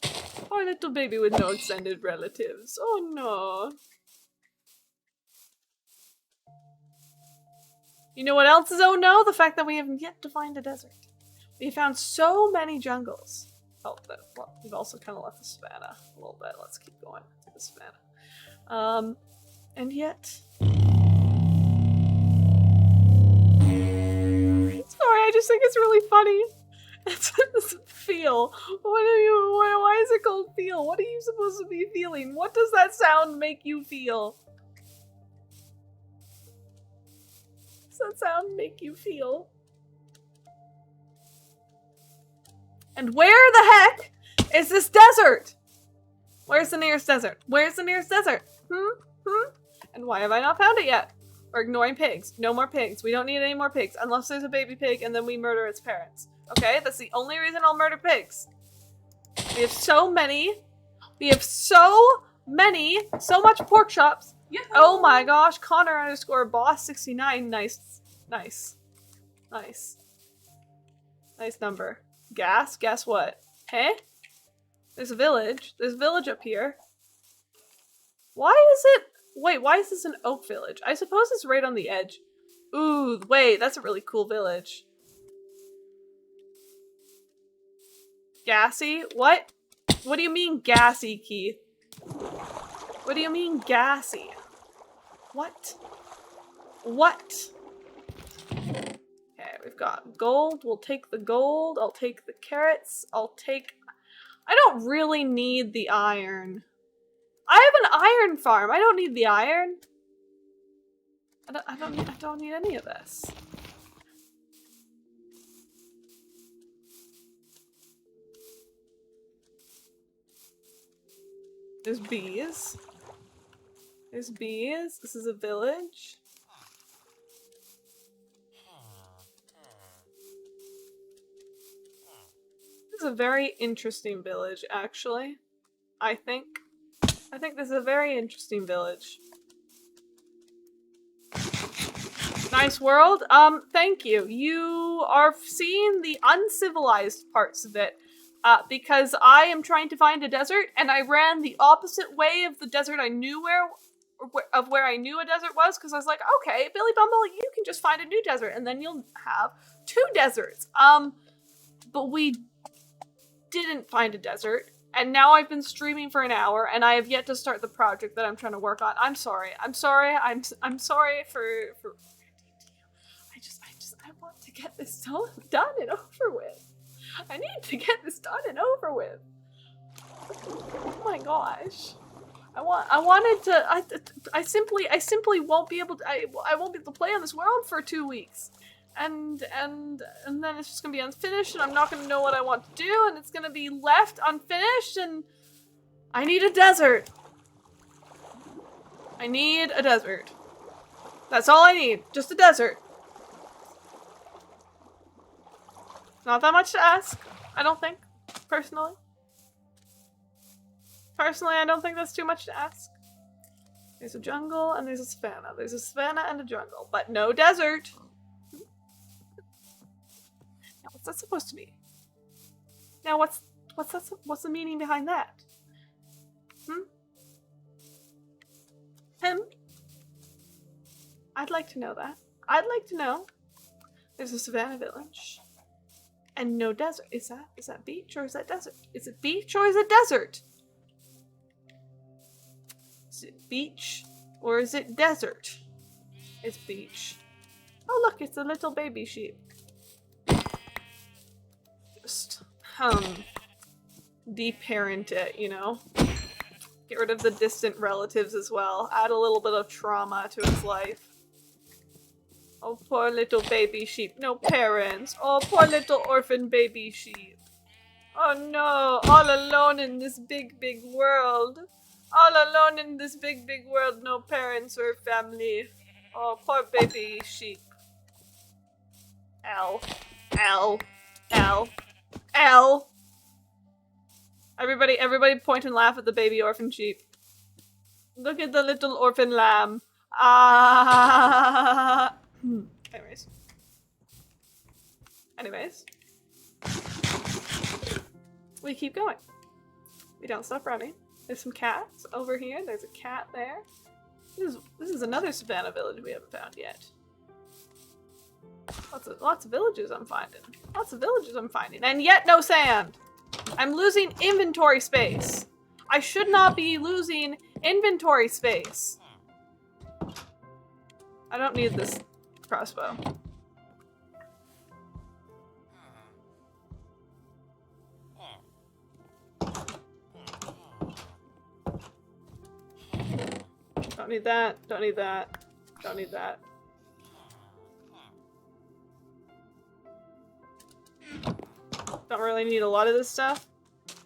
Poor little baby with no extended relatives. Oh, no. You know what else is oh no? The fact that we have yet to find a desert. We found so many jungles. Oh, but, well, we've also kind of left the savannah a little bit. Let's keep going to the savannah. And yet... Sorry, I just think it's really funny. It's feel. Why is it called feel? What are you supposed to be feeling? What does that sound make you feel? Does that sound make you feel? And where the heck is this desert? Where's the nearest desert? Where's the nearest desert? And why have I not found it yet? We're ignoring pigs. No more pigs. We don't need any more pigs unless there's a baby pig and then we murder its parents. Okay, that's the only reason I'll murder pigs. We have so many. We have so much pork chops. Yeah. Oh my gosh, Connor _ boss 69. Nice. Nice. Nice. Nice number. Gas? Guess what? Hey? There's a village. There's a village up here. Why is it? Wait, why is this an oak village? I suppose it's right on the edge. Ooh, wait, that's a really cool village. Gassy? What? What do you mean gassy, Keith? What do you mean gassy? What? What? Okay, we've got gold. We'll take the gold. I'll take the carrots. I don't really need the iron. I have an iron farm. I don't need the iron. I don't need any of this. There's bees. There's bees. This is a village. This is a very interesting village, actually. I think this is a very interesting village. Nice world. Thank you. You are seeing the uncivilized parts of it. Because I am trying to find a desert, and I ran the opposite way of the desert I knew where I knew a desert was, because I was like, okay, Billy Bumble, you can just find a new desert, and then you'll have 2 deserts. But we didn't find a desert, and now I've been streaming for an hour, and I have yet to start the project that I'm trying to work on. I'm sorry. I'm sorry. I'm sorry for I want to get this done and over with. I need to get this done and over with. Oh my gosh. I simply won't be able to, I won't be able to play on this world for 2 weeks. And then it's just gonna be unfinished, and I'm not gonna know what I want to do, and it's gonna be left unfinished, and I need a desert. I need a desert. That's all I need. Just a desert. Not that much to ask, I don't think, personally. Personally, I don't think that's too much to ask. There's a jungle and there's a savanna. There's a savanna and a jungle, but no desert. Now, what's that supposed to be? Now, what's the meaning behind that? I'd like to know that. I'd like to know. There's a savanna village. And no desert. Is that beach or is that desert? Is it beach or is it desert? Is it beach or is it desert? It's beach. Oh look, it's a little baby sheep. Just, deparent it, you know? Get rid of the distant relatives as well. Add a little bit of trauma to its life. Oh, poor little baby sheep. No parents. Oh, poor little orphan baby sheep. Oh no, all alone in this big, big world. All alone in this big, big world. No parents or family. Oh, poor baby sheep. L. L. L. L. Everybody point and laugh at the baby orphan sheep. Look at the little orphan lamb. Ah. Anyways. We keep going. We don't stop running. There's some cats over here. There's a cat there. This is another savanna village we haven't found yet. Lots of villages I'm finding. Lots of villages I'm finding. And yet no sand. I'm losing inventory space. I should not be losing inventory space. I don't need this crossbow. Don't need that. Don't need that. Don't need that. Don't really need a lot of this stuff,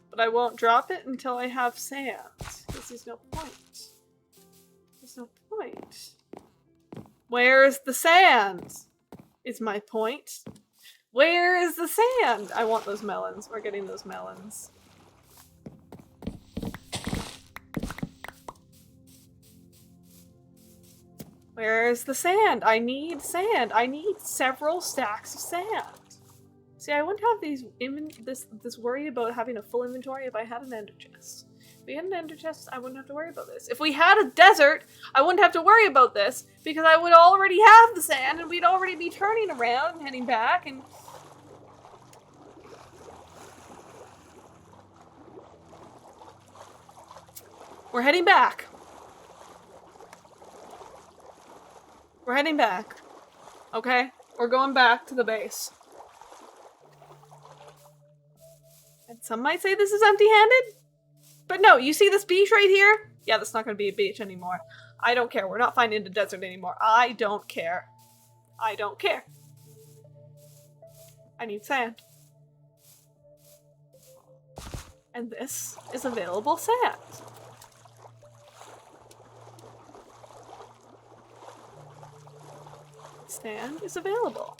but I won't drop it until I have sand. Because there's no point. There's no point. Where's the sand? Is my point. Where is the sand? I want those melons. We're getting those melons. Where's the sand? I need sand. I need several stacks of sand. See, I wouldn't have this worry about having a full inventory if I had an ender chest. If we had an ender chest, I wouldn't have to worry about this. If we had a desert, I wouldn't have to worry about this because I would already have the sand and we'd already be turning around and heading back and... We're heading back. We're heading back. Okay? We're going back to the base. And some might say this is empty-handed? But no, you see this beach right here? Yeah, that's not gonna be a beach anymore. I don't care. We're not finding the desert anymore. I don't care. I don't care. I need sand. And this is available sand. Sand is available.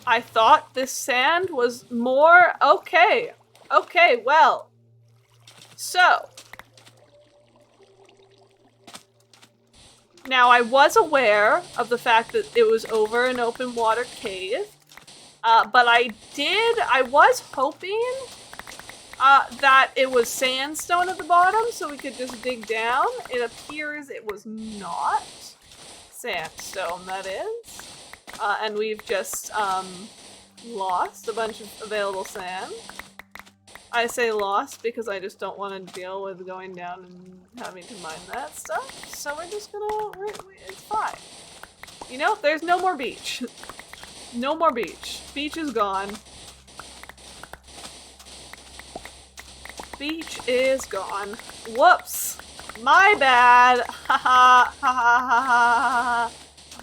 I thought this sand was more okay. Okay, well. So. Now, I was aware of the fact that it was over an open water cave. But I was hoping that it was sandstone at the bottom so we could just dig down. It appears it was not sandstone, that is. And we've just lost a bunch of available sand. I say lost because I just don't want to deal with going down and having to mine that stuff. So we're just gonna, it's fine. You know, there's no more beach. No more beach. Beach is gone. Beach is gone. Whoops. My bad. Ha ha ha ha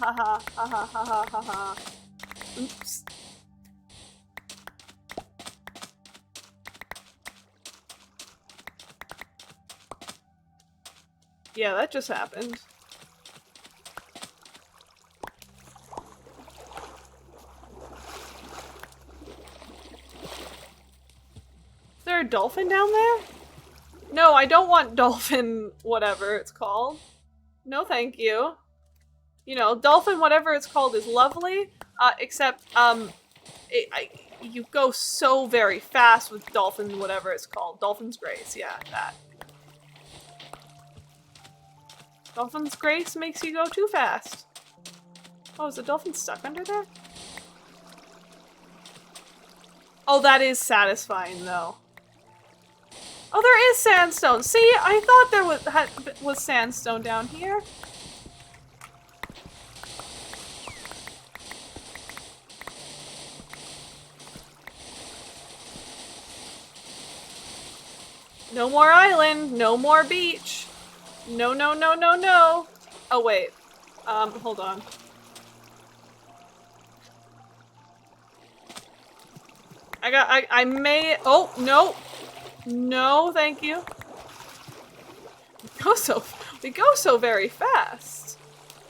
ha ha ha ha ha ha ha ha. Oops. Yeah, that just happened. Is there a dolphin down there? No, I don't want dolphin whatever it's called. No thank you. You know, dolphin whatever it's called is lovely, except, you go so very fast with dolphin whatever it's called. Dolphin's Grace, yeah, that. Dolphin's Grace makes you go too fast. Oh, is the dolphin stuck under there? Oh, that is satisfying, though. Oh, there is sandstone. See, I thought there was sandstone down here. No more island. No more beach. No, no, no, no, no. Oh, wait. Hold on. I may, oh, no. No, thank you. We go so very fast.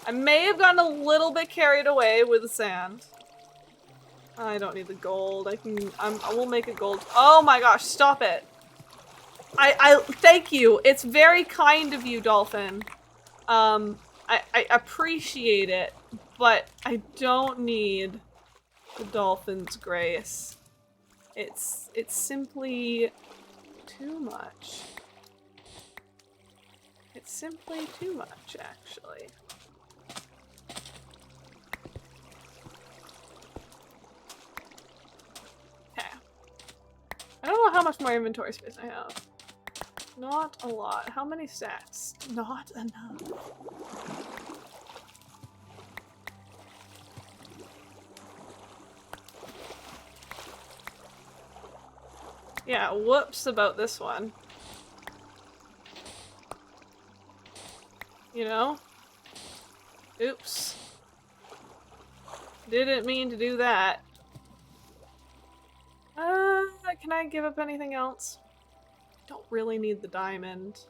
I may have gotten a little bit carried away with the sand. I don't need the gold. I will make it gold. Oh my gosh, stop it. Thank you. It's very kind of you, Dolphin. I appreciate it, but I don't need the Dolphin's Grace. It's simply too much. It's simply too much, actually. Okay. I don't know how much more inventory space I have. Not a lot. How many stacks? Not enough. Yeah, whoops about this one. You know? Oops. Didn't mean to do that. Can I give up anything else? Don't really need the diamond.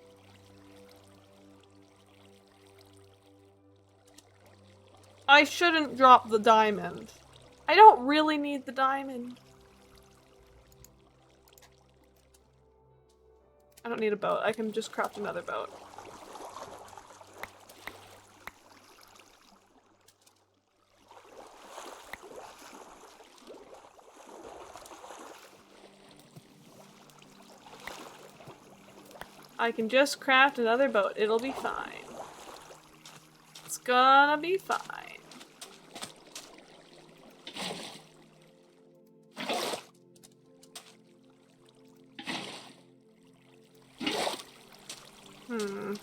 I shouldn't drop the diamond. I don't really need the diamond. I don't need a boat. I can just craft another boat. I can just craft another boat. It'll be fine. It's gonna be fine. Hmm.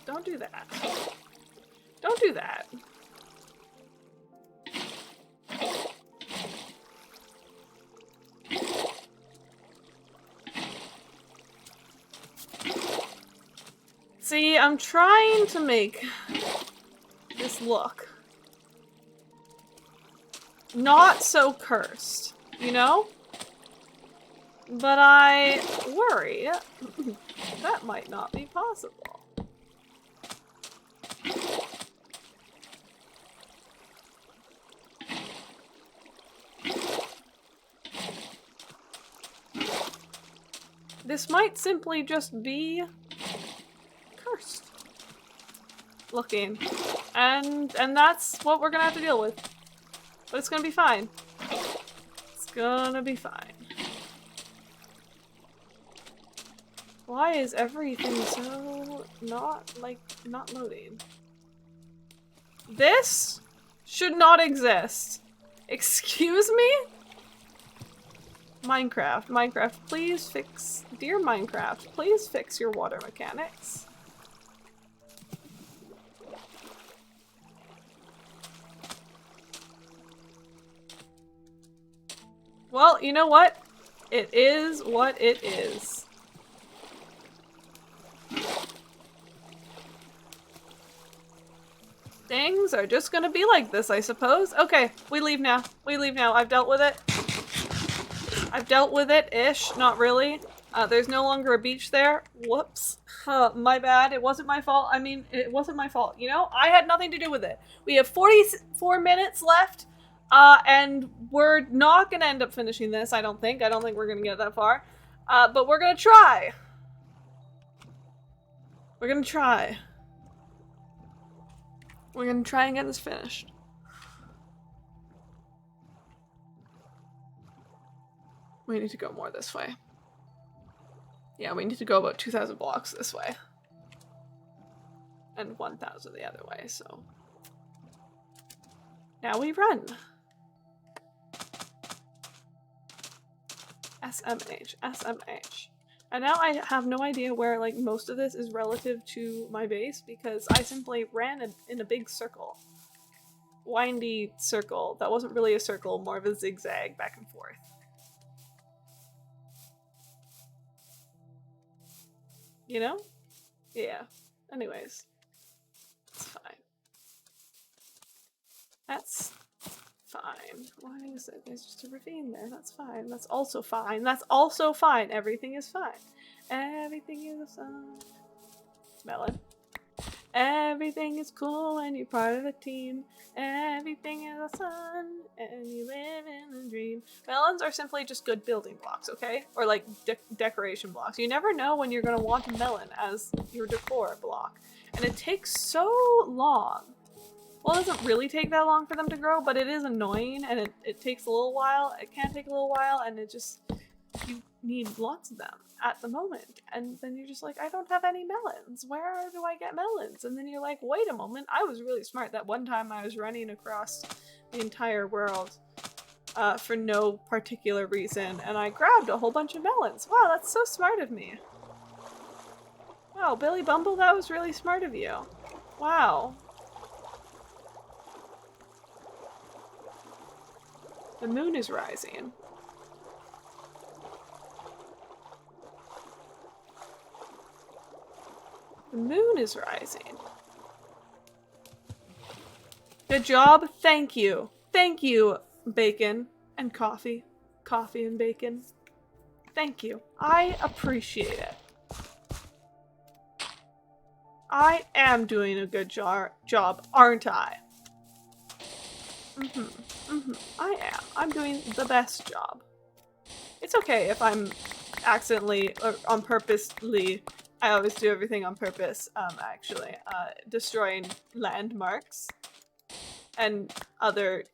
Don't do that. Don't do that. See, I'm trying to make this look not so cursed, you know? But I worry that might not be possible. This might simply just be cursed looking. And that's what we're gonna have to deal with. But it's gonna be fine. It's gonna be fine. Why is everything so not loading? This should not exist. Excuse me? Minecraft, please fix, dear Minecraft, please fix your water mechanics. Well, you know what? It is what it is. Things are just gonna be like this, I suppose. Okay, we leave now. We leave now. I've dealt with it. I've dealt with it-ish. Not really. There's no longer a beach there. Whoops. My bad. It wasn't my fault. I mean, it wasn't my fault. You know, I had nothing to do with it. We have 44 minutes left, and we're not gonna end up finishing this, I don't think. I don't think we're gonna get that far. But we're gonna try. We're gonna try. We're gonna try and get this finished. We need to go more this way. Yeah, we need to go about 2,000 blocks this way. And 1,000 the other way, so. Now we run. SMH, SMH. And now I have no idea where, like, most of this is relative to my base because I simply ran in a big circle. Windy circle. That wasn't really a circle, more of a zigzag back and forth. You know? Yeah. Anyways. It's fine. That's fine. Why is it? There's just a ravine there. That's fine. That's also fine. That's also fine. Everything is fine. Everything is fine. Melon. Everything is cool when you're part of a team. Everything is a sun and you live in a dream. Melons are simply just good building blocks, okay? Or like decoration blocks. You never know when you're going to want a melon as your decor block. And it takes so long. Well, it doesn't really take that long for them to grow, but it is annoying and it takes a little while. It can take a little while and it just, you need lots of them at the moment. And then you're just like, I don't have any melons. Where do I get melons? And then you're like, wait a moment, I was really smart. That one time I was running across the entire world for no particular reason and I grabbed a whole bunch of melons. Wow, that's so smart of me. Wow, Wow, Billy Bumble, that was really smart of you. Wow. The moon is rising. The moon is rising. Good job. Thank you. Thank you, bacon and coffee. Coffee and bacon. Thank you. I appreciate it. I am doing a good job, aren't I? I am. I'm doing the best job. It's okay if I'm accidentally or on purposely, I always do everything on purpose, actually, destroying landmarks and other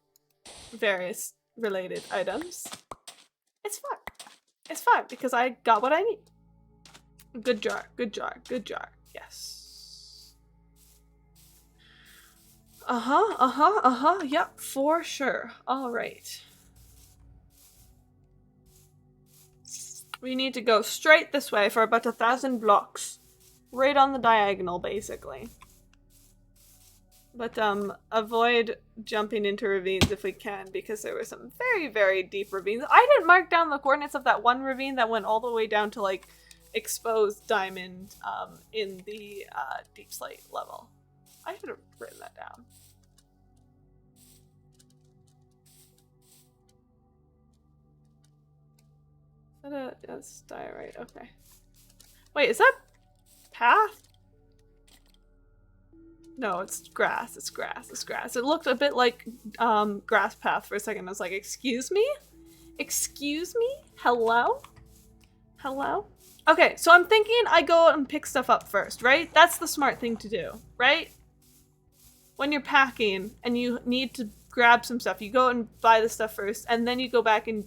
various related items. It's fine. It's fine because I got what I need. Good jar, good jar, good jar. Yes. Yep, for sure. All right. We need to go straight this way for about 1,000 blocks. Right on the diagonal, basically. But, avoid jumping into ravines if we can, because there were some very, very deep ravines. I didn't mark down the coordinates of that one ravine that went all the way down to, like, exposed diamond, in the, deep slate level. I should have written that down. That's diorite, okay. Wait, is that path? No, it's grass, it's grass, it's grass. It looked a bit like, grass path for a second. I was like, excuse me? Excuse me? Hello? Hello? Okay, so I'm thinking I go out and pick stuff up first, right? That's the smart thing to do, right? When you're packing and you need to grab some stuff, you go and buy the stuff first, and then you go back and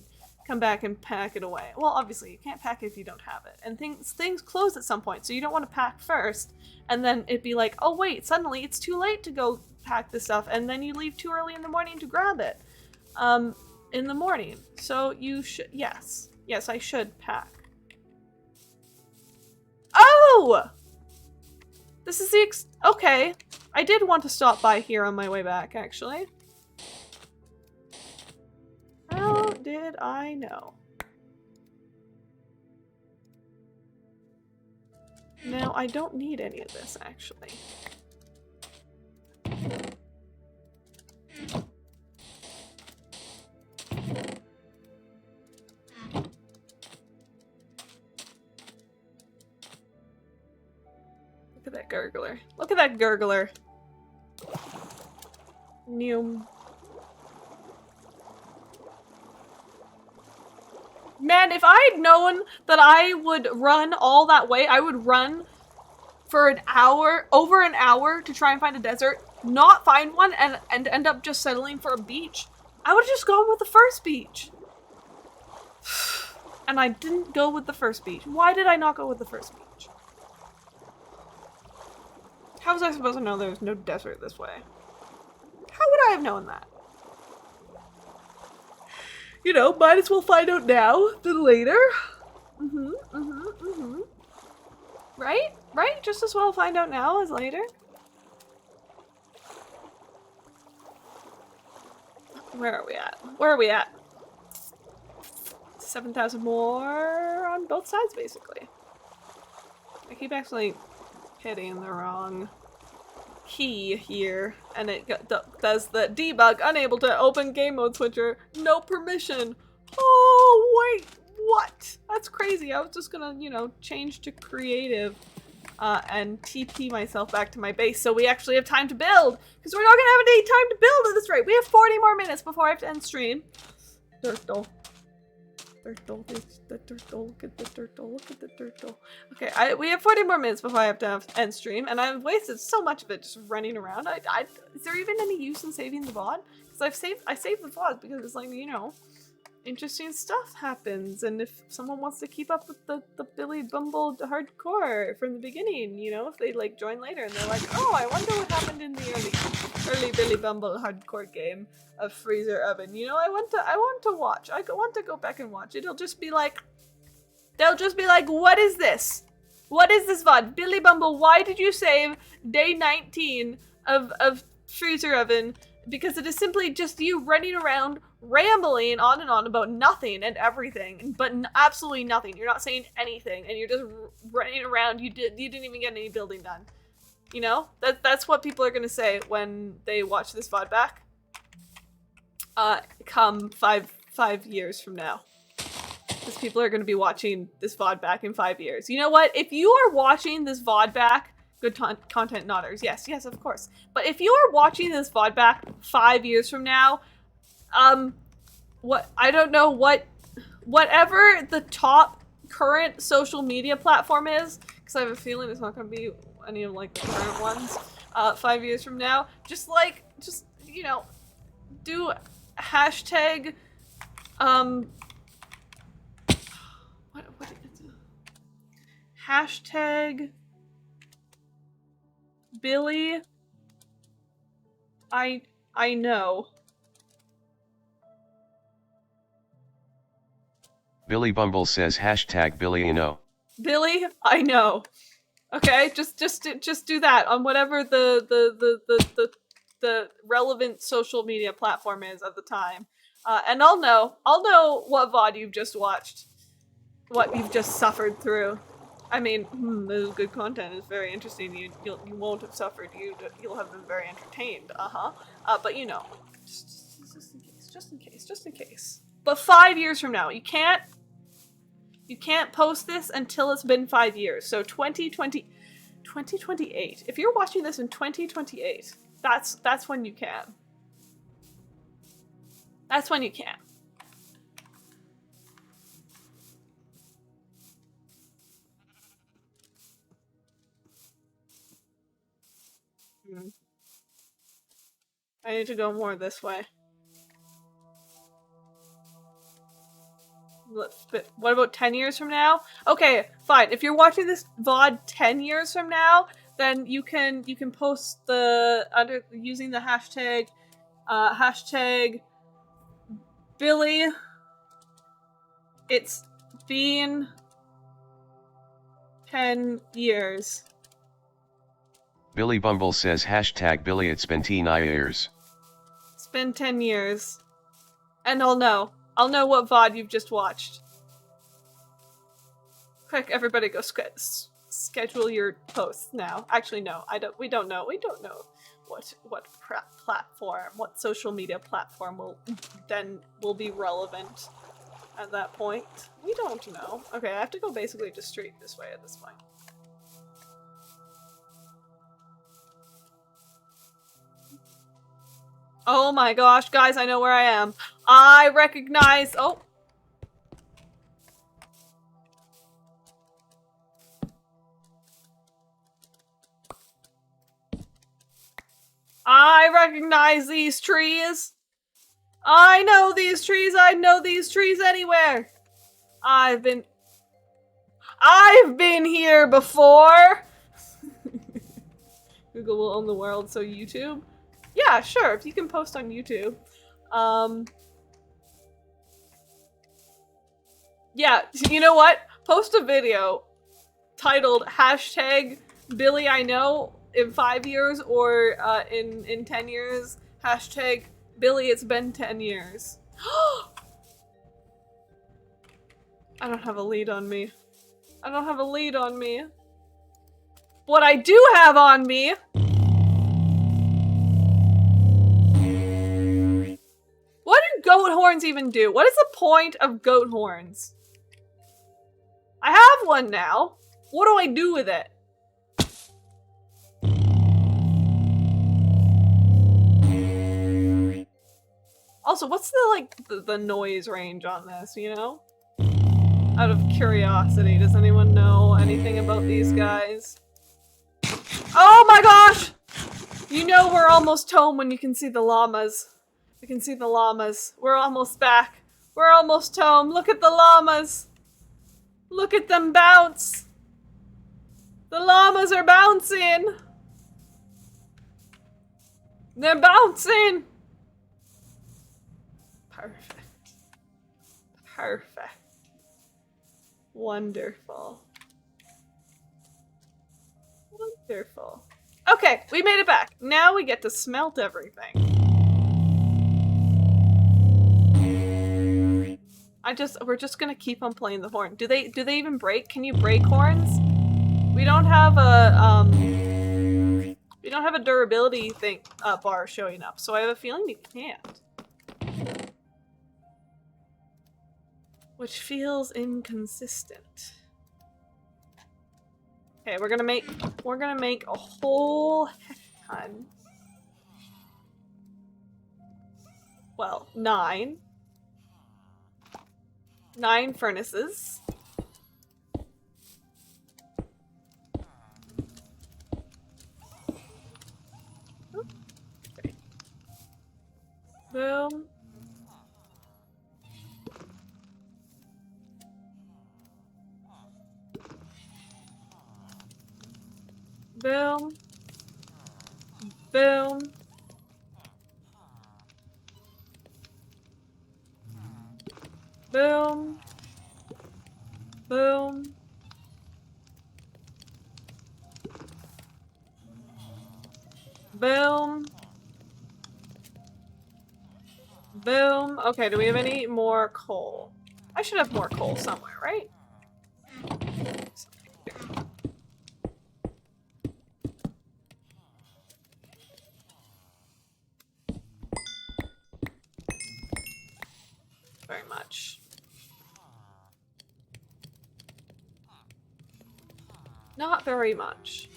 come back and pack it away. Well, obviously, you can't pack it if you don't have it. And things close at some point, so you don't want to pack first, and then it'd be like, oh wait, suddenly it's too late to go pack this stuff, and then you leave too early in the morning to grab it. In the morning. So you should, yes. Yes, I should pack. Oh! This is the okay. I did want to stop by here on my way back, actually. How did I know? No, I don't need any of this, actually. Look at that gurgler. Look at that gurgler. Neum. Man, if I had known that I would run all that way, I would run for an hour, over an hour, to try and find a desert, not find one, and end up just settling for a beach. I would have just gone with the first beach. And I didn't go with the first beach. Why did I not go with the first beach? How was I supposed to know there was no desert this way? How would I have known that? You know, might as well find out now than later. Right? Right? Just as well find out now as later. Where are we at? Where are we at? 7,000 more on both sides, basically. I keep actually hitting the wrong key here, and it does the debug, unable to open game mode switcher, no permission. Oh, wait, what? That's crazy. I was just gonna, you know, change to creative and TP myself back to my base so we actually have time to build, because we're not gonna have any time to build at this rate. We have 40 more minutes before I have to end stream. Turtle. Turtle, the turtle, look at the turtle, look at the turtle. Okay, we have 40 more minutes before I have to end stream, and I've wasted so much of it just running around. Is there even any use in saving the VOD? Because I saved the VOD because it's like, you know, interesting stuff happens, and if someone wants to keep up with the Billy Bumble hardcore from the beginning, you know, if they like join later and they're like, oh, I wonder what happened in the early Billy Bumble hardcore game of Freezer Oven. You know, I want to watch. I want to go back and watch. It'll just be like, they'll just be like, what is this? What is this VOD? Billy Bumble, why did you save day 19 of Freezer Oven? Because it is simply just you running around rambling on and on about nothing and everything, but absolutely nothing. You're not saying anything, and you're just running around. You didn't even get any building done. You know, that's what people are gonna say when they watch this VOD back. Come five years from now, because people are gonna be watching this VOD back in 5 years. You know what? If you are watching this VOD back. Good content nodders. Yes, of course. But if you are watching this VOD back 5 years from now, I don't know whatever the top current social media platform is, because I have a feeling it's not going to be any of like the current ones. 5 years from now, just you know, do hashtag what hashtag Billy, I know. Billy Bumble says hashtag Billy I know. Billy, I know. Okay, just do that on whatever the relevant social media platform is at the time, and I'll know what VOD you've just watched, what you've just suffered through. I mean, this is good content. It's very interesting. You won't have suffered. You'll have been very entertained. But you know, just in case. But 5 years from now, you can't post this until it's been 5 years. So 2028. If you're watching this in 2028, that's when you can. That's when you can. I need to go more this way. What about 10 years from now? Okay, fine. If you're watching this VOD 10 years from now, then you can post using the hashtag Billy. It's been 10 years. Billy Bumble says hashtag Billy it's been 10 years. It's been 10 years. And I'll know what VOD you've just watched. Quick, everybody go schedule your posts now. Actually, no, we don't know what platform, what social media platform will be relevant at that point. We don't know. Okay, I have to go basically just straight this way at this point. Oh my gosh, guys, I know where I am. I recognize... Oh. I recognize these trees. I know these trees. I know these trees anywhere. I've been here before. Google will own the world, so YouTube? Yeah, sure, if you can post on YouTube. Yeah, you know what? Post a video titled hashtag Billy I know in 5 years or in 10 years. Hashtag Billy it's been 10 years. I don't have a lead on me. I don't have a lead on me. What I do have on me... What do goat horns even do? What is the point of goat horns? I have one now. What do I do with it? Also, what's the noise range on this, you know? Out of curiosity, does anyone know anything about these guys? Oh my gosh! You know we're almost home when you can see the llamas. We can see the llamas. We're almost back. We're almost home. Look at the llamas. Look at them bounce. The llamas are bouncing. They're bouncing. Perfect. Perfect. Wonderful. Wonderful. Okay, we made it back. Now we get to smelt everything. We're just gonna keep on playing the horn. Do they even break? Can you break horns? We don't have a durability thing bar showing up, so I have a feeling you can't. Which feels inconsistent. Okay, we're gonna make a whole heck ton. Well, 9 furnaces. Okay. Boom. Boom. Boom. Boom. Boom. Boom. Boom. Okay, do we have any more coal? I should have more coal somewhere, right? Very much. Not very much.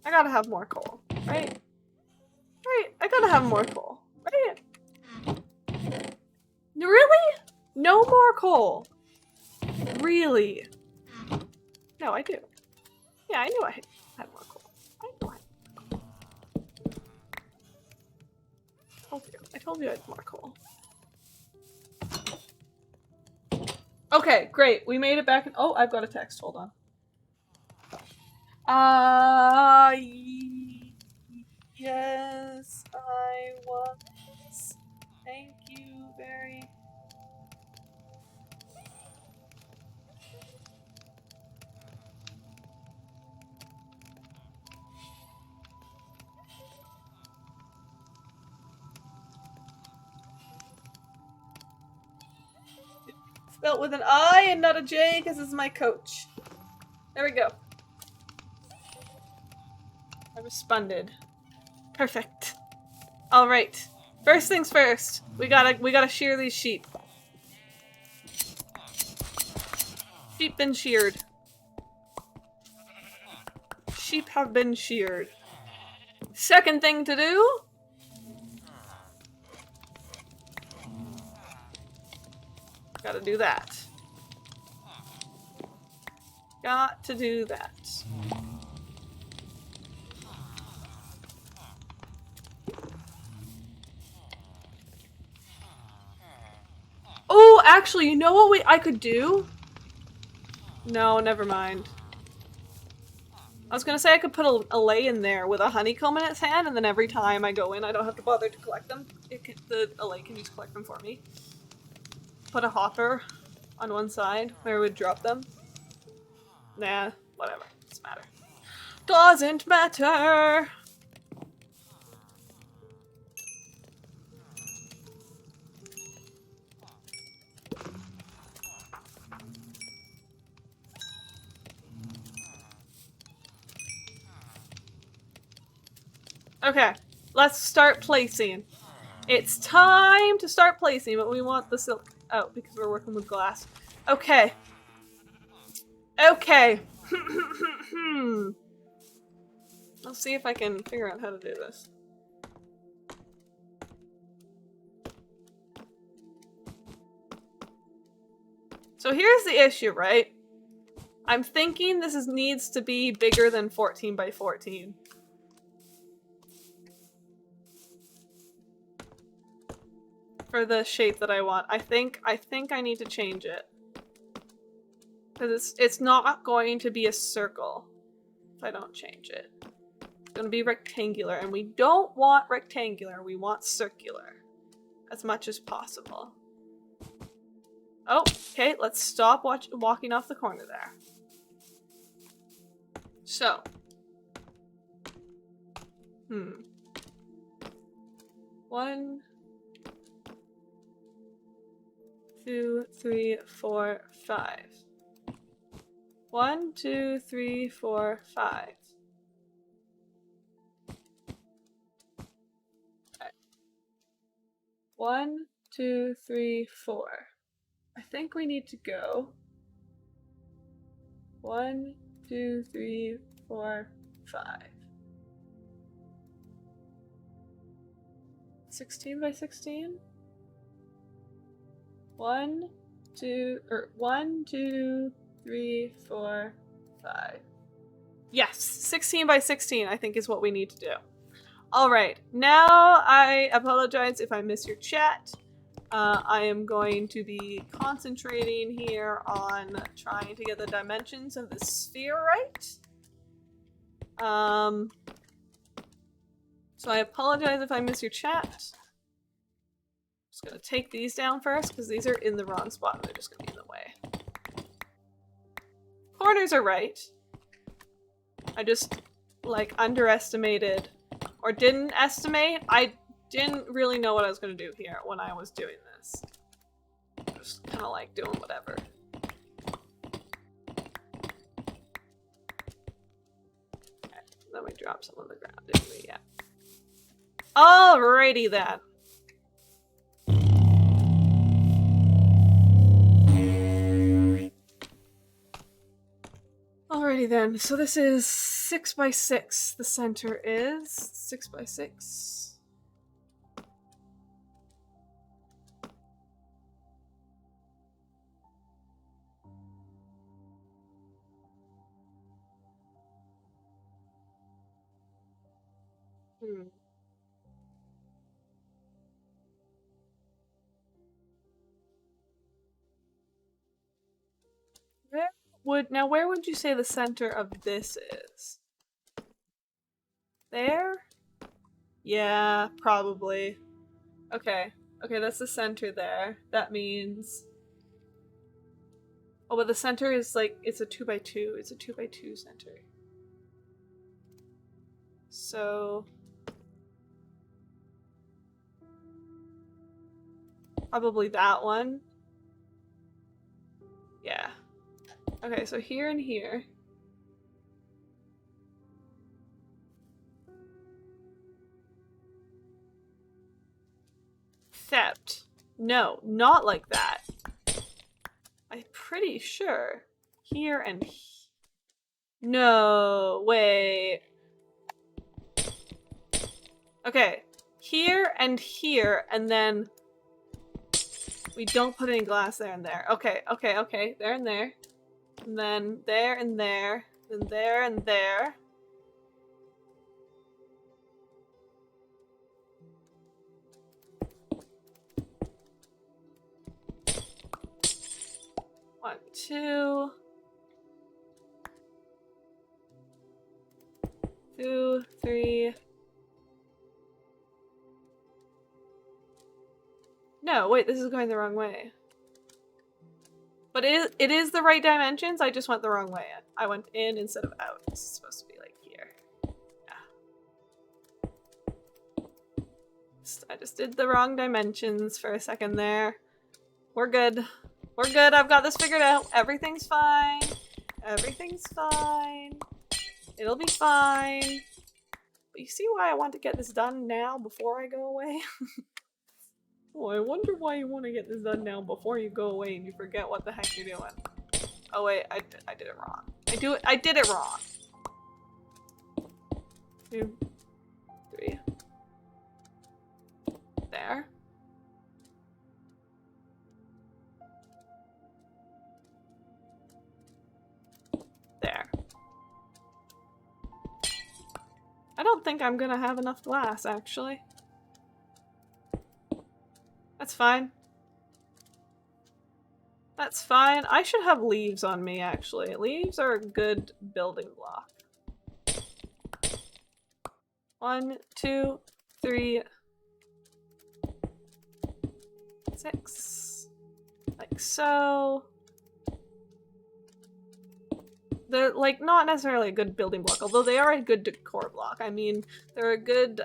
I gotta have more coal, right? Right, I gotta have more coal, right? Really? No more coal? Really? No, I do. Yeah, I knew I had more coal. I knew I told you I had more coal. Okay, great. We made it back. Oh, I've got a text. Hold on. Yes, I was. Thank you very. Spelled with an I and not a J because this is my coach. There we go. I responded. Perfect. All right. First things first. We gotta shear these sheep. Sheep been sheared. Sheep have been sheared. Second thing to do. Gotta do that. Got to do that. Oh, actually, you know what I could do? No, never mind. I was gonna say I could put a lay in there with a honeycomb in its hand, and then every time I go in, I don't have to bother to collect them. The lay can just collect them for me. Put a hopper on one side where it would drop them. Nah, whatever. Doesn't matter. Doesn't matter! Okay, let's start placing. It's time to start placing, but we want the silk out because we're working with glass. Okay. Okay. Let's see if I can figure out how to do this. So here's the issue, right? I'm thinking this needs to be bigger than 14 by 14. For the shape that I want. I think I need to change it. Because it's not going to be a circle if I don't change it. It's going to be rectangular, and we don't want rectangular, we want circular. As much as possible. Oh, okay, let's stop walking off the corner there. So. 1, 2, 3, 4, 5. 1, 2, 3, 4, 5. Okay. 1, 2, 3, 4. I think we need to go 1, 2, 3, 4, 5. 16 by 16? 1, 2, 3, 4, 5. Yes, 16 by 16 I think is what we need to do. Alright, now I apologize if I miss your chat. I am going to be concentrating here on trying to get the dimensions of the sphere right. So I apologize if I miss your chat. Just gonna take these down first because these are in the wrong spot and they're just gonna be in the way. Corners are right. I just like underestimated or didn't estimate. I didn't really know what I was gonna do here when I was doing this. Just kind of like doing whatever. Okay, then we dropped some on the ground, didn't we? Yeah. Alrighty then. Alrighty then, so this is 6 by 6. The center is 6 by 6. Where would you say the center of this is? There? Yeah, probably. Okay. Okay, that's the center there. That means... Oh, but the center is like, it's a 2 by 2. It's a 2 by 2 center. So... probably that one. Yeah. Okay, so here and here. Except, no, not like that. I'm pretty sure. Here and no, wait. Okay, here, and then we don't put any glass there and there. Okay, okay, okay, there and there. And then there and there. Then there and there. One, two. 2, 3. No, wait, this is going the wrong way. But it is the right dimensions, I just went the wrong way. I went in instead of out. It's supposed to be like here. Yeah. I just did the wrong dimensions for a second there. We're good. We're good, I've got this figured out. Everything's fine. Everything's fine. It'll be fine. But you see why I want to get this done now before I go away? Oh, I wonder why you want to get this done now before you go away and you forget what the heck you're doing. Oh wait, I did it wrong. I did it wrong. 2, 3. There. There. I don't think I'm gonna have enough glass, actually. That's fine. That's fine. I should have leaves on me, actually. Leaves are a good building block. 1, 2, 3, 6. Like so. they're like not necessarily a good building block, although they are a good decor block. I mean, they're a good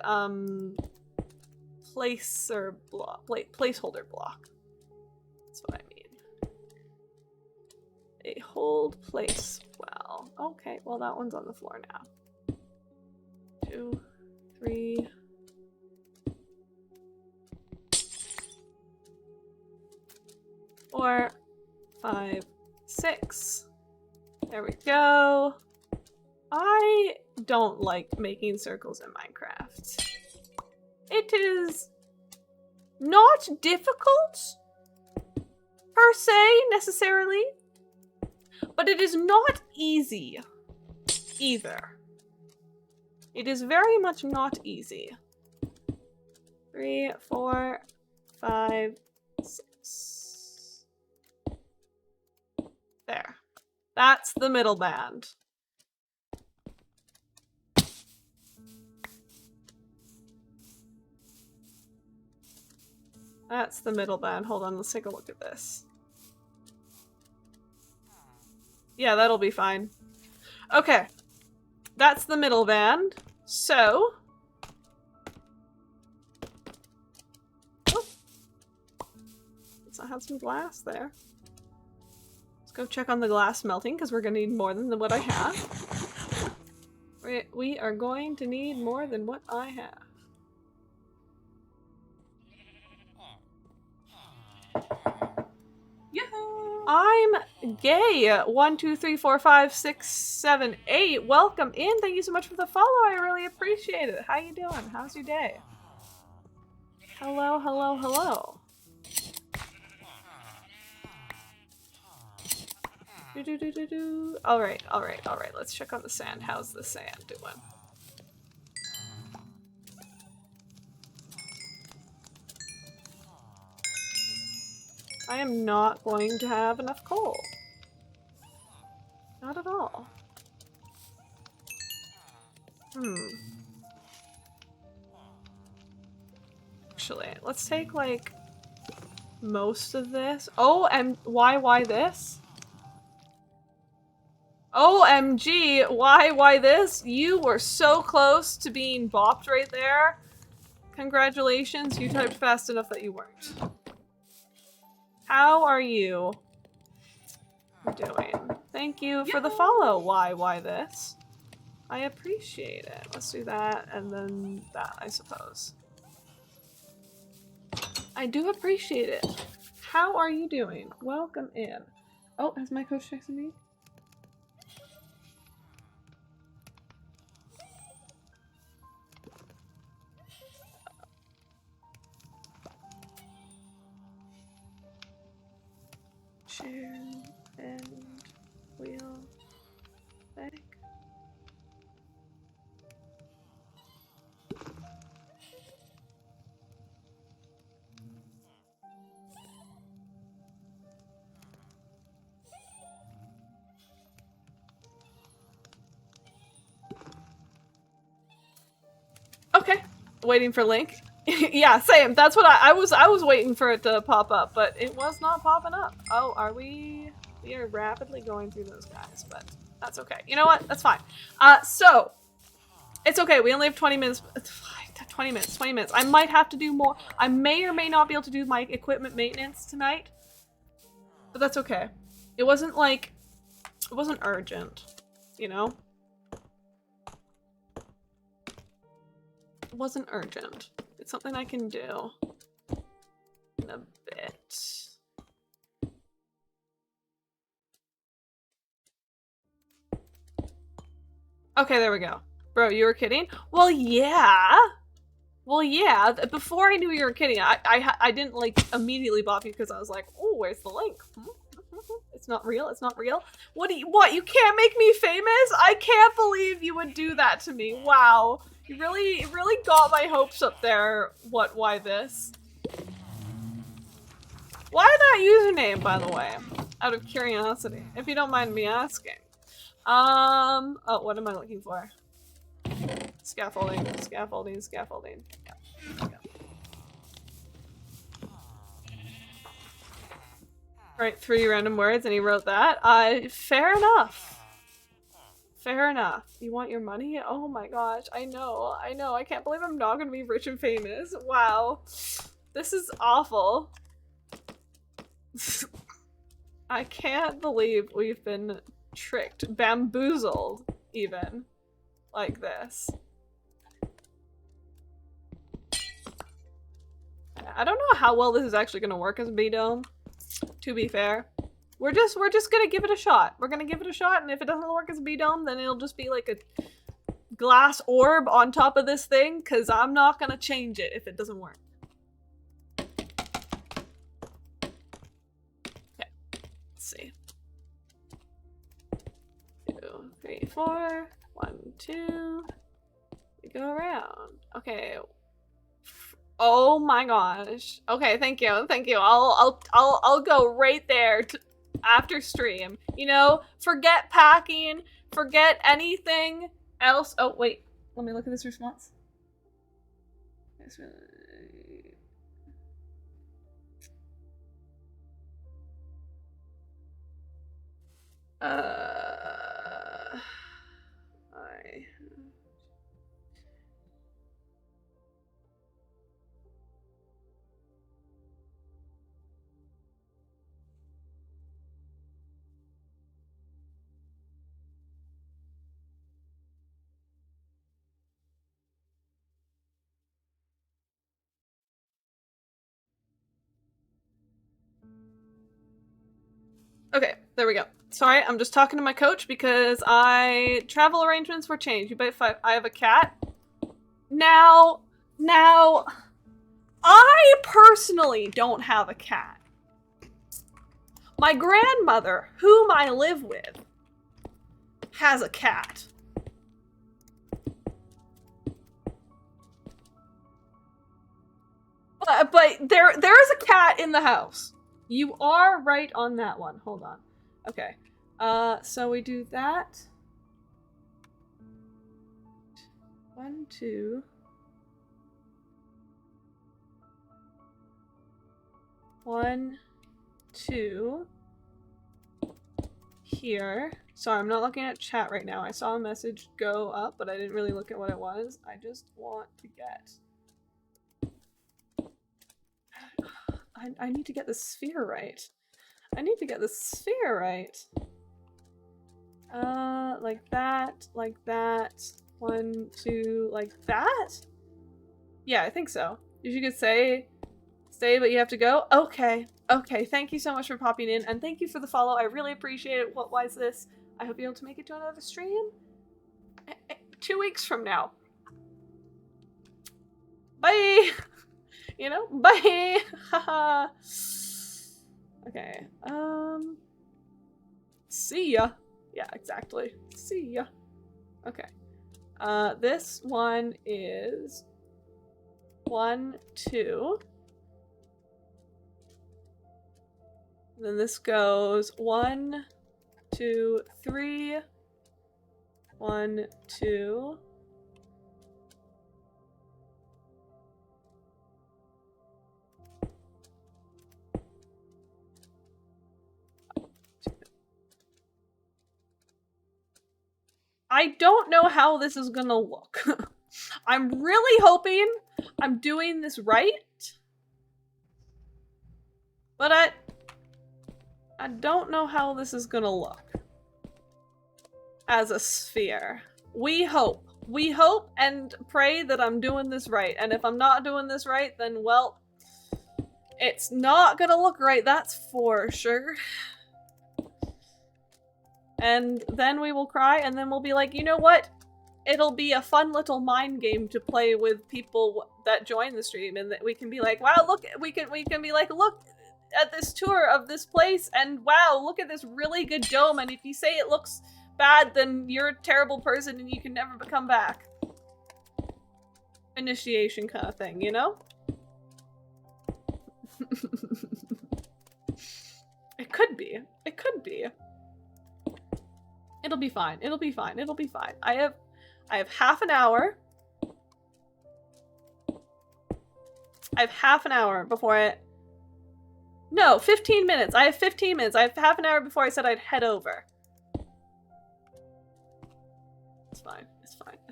placeholder block. That's what I mean. They hold place well. Okay, well that one's on the floor now. 2, 3. 4, 5, 6. There we go. I don't like making circles in Minecraft. It is not difficult, per se, necessarily, but it is not easy, either. It is very much not easy. 3, 4, 5, 6. There. That's the middle band. That's the middle band. Hold on, let's take a look at this. Yeah, that'll be fine. Okay. That's the middle band. So... oh. Let's not have some glass there. Let's go check on the glass melting, because we're going to need more than what I have. We are going to need more than what I have. I'm gay. 1, 2, 3, 4, 5, 6, 7, 8. Welcome in. Thank you so much for the follow. I really appreciate it. How you doing? How's your day? Hello, hello, hello. All right. Let's check on the sand. How's the sand doing? I am not going to have enough coal. Not at all. Actually, let's take, like, most of this. Oh, and why this? OMG, why this? You were so close to being bopped right there. Congratulations, you typed fast enough that you weren't. How are you doing? Thank you for the follow. Why this? I appreciate it. Let's do that and then that, I suppose. I do appreciate it. How are you doing? Welcome in. Oh, has my coach texted me? Chair and wheel back. Okay, waiting for Link. Yeah, same. That's what I was waiting for it to pop up, but it was not popping up. Oh, are we? We are rapidly going through those guys, but that's okay. You know what? That's fine. So it's okay. We only have 20 minutes. 20 minutes. I might have to do more. I may or may not be able to do my equipment maintenance tonight, but that's okay. It wasn't like, it wasn't urgent, you know? It wasn't urgent. It's something I can do in a bit. Okay, there we go. Bro, you were kidding? Well, yeah. Well, yeah. Before I knew you were kidding, I didn't like immediately bop you because I was like, oh, where's the link? It's not real. It's not real. What? You can't make me famous? I can't believe you would do that to me. Wow. You really got my hopes up there. What? Why this? Why that username, by the way? Out of curiosity, if you don't mind me asking. Oh, what am I looking for? Scaffolding. Yeah. Right, 3 random words, and he wrote that. Fair enough. Fair enough. You want your money? Oh my gosh. I know. I can't believe I'm not gonna be rich and famous. Wow. This is awful. I can't believe we've been tricked, bamboozled, even, like this. I don't know how well this is actually gonna work as a B-dome, to be fair. We're just gonna give it a shot. We're gonna give it a shot, and if it doesn't work as a B-dome, then it'll just be like a glass orb on top of this thing, because I'm not gonna change it if it doesn't work. Okay, let's see. 2, 3, 4. 1, 2. We go around. Okay. Oh my gosh. Okay, thank you. Thank you. I'll go right there after stream. You know, forget packing, forget anything else. Oh, wait. Let me look at this response. Okay, there we go. Sorry, I'm just talking to my coach because travel arrangements were changed. You bet if I have a cat. Now, I personally don't have a cat. My grandmother, whom I live with, has a cat. But there is a cat in the house. You are right on that one. Hold on. Okay. So we do that. 1, 2. 1, 2. Here. Sorry, I'm not looking at chat right now. I saw a message go up, but I didn't really look at what it was. I just want to get... I need to get the sphere right. I need to get the sphere right. Like that, like that. 1, 2, like that? Yeah, I think so. You could say, stay, but you have to go? Okay. Okay, thank you so much for popping in, and thank you for the follow. I really appreciate it. What was this? I hope you're able to make it to another stream. 2 weeks from now. Bye! You know? Bye! Haha. Okay. See ya. Yeah, exactly. See ya. Okay. This one is 1, 2. Then this goes 1, 2, 3. 1, 2. I don't know how this is gonna look. I'm really hoping I'm doing this right. But I don't know how this is gonna look. As a sphere. We hope. We hope and pray that I'm doing this right. And if I'm not doing this right, then well, it's not gonna look right, that's for sure. And then we will cry, and then we'll be like, you know what? It'll be a fun little mind game to play with people that join the stream, and that we can be like, wow, look, we can be like, look at this tour of this place, and wow, look at this really good dome, and if you say it looks bad, then you're a terrible person and you can never come back. Initiation kind of thing, you know? It could be. It could be. It'll be fine. It'll be fine. It'll be fine. I have half an hour. I have half an hour before I... No, 15 minutes. I have 15 minutes. I have half an hour before I said I'd head over.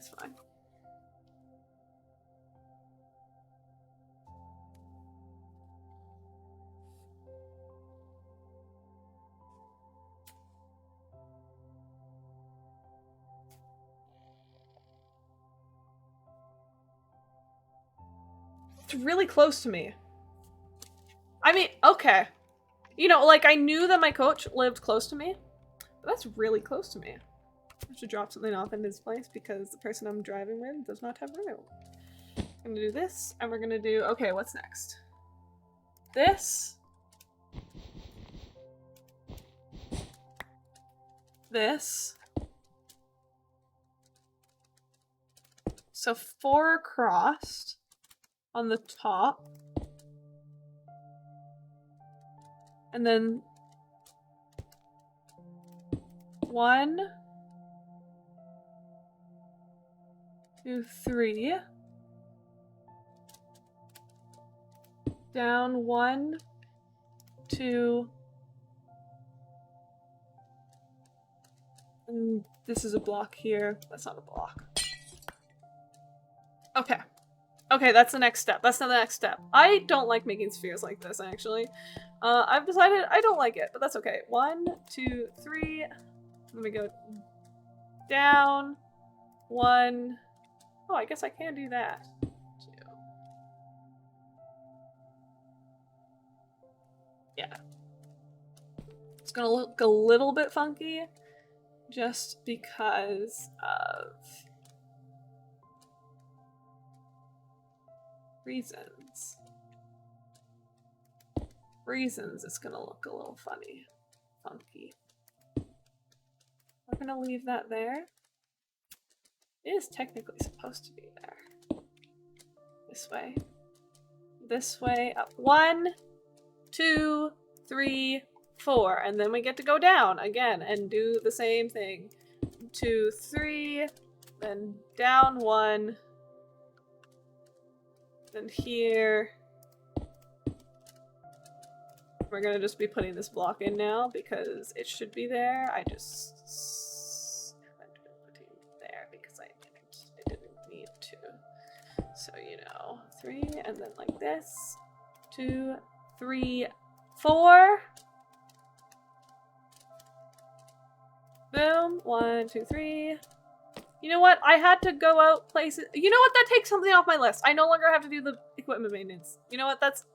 That's fine. It's really close to me. I mean, okay. You know, like, I knew that my coach lived close to me, but that's really close to me. I have to drop something off in this place because the person I'm driving with does not have room. I'm gonna do this, and we're gonna do... Okay, what's next? This. This. So 4 across on the top. And then 1, 2, 3. Down 1, 2. And this is a block here. That's not a block. Okay. Okay, that's the next step. That's not the next step. I don't like making spheres like this, actually. I've decided I don't like it, but that's okay. 1, 2, 3. Let me go down. 1. Oh, I guess I can do that. 2. Yeah. It's gonna look a little bit funky just because of reasons. It's gonna look a little funny. Funky. We're gonna leave that there. It is technically supposed to be there. This way. This way. Up. 1, 2, 3, 4. And then we get to go down again and do the same thing. 2, 3. Then down 1. Then here. We're gonna just be putting this block in now because it should be there. I just haven't been putting it there because I didn't need to. So, you know, 3 and then like this. 2, 3, 4. Boom. 1, 2, 3. You know what? I had to go out places. You know what? That takes something off my list. I no longer have to do the equipment maintenance. You know what? That's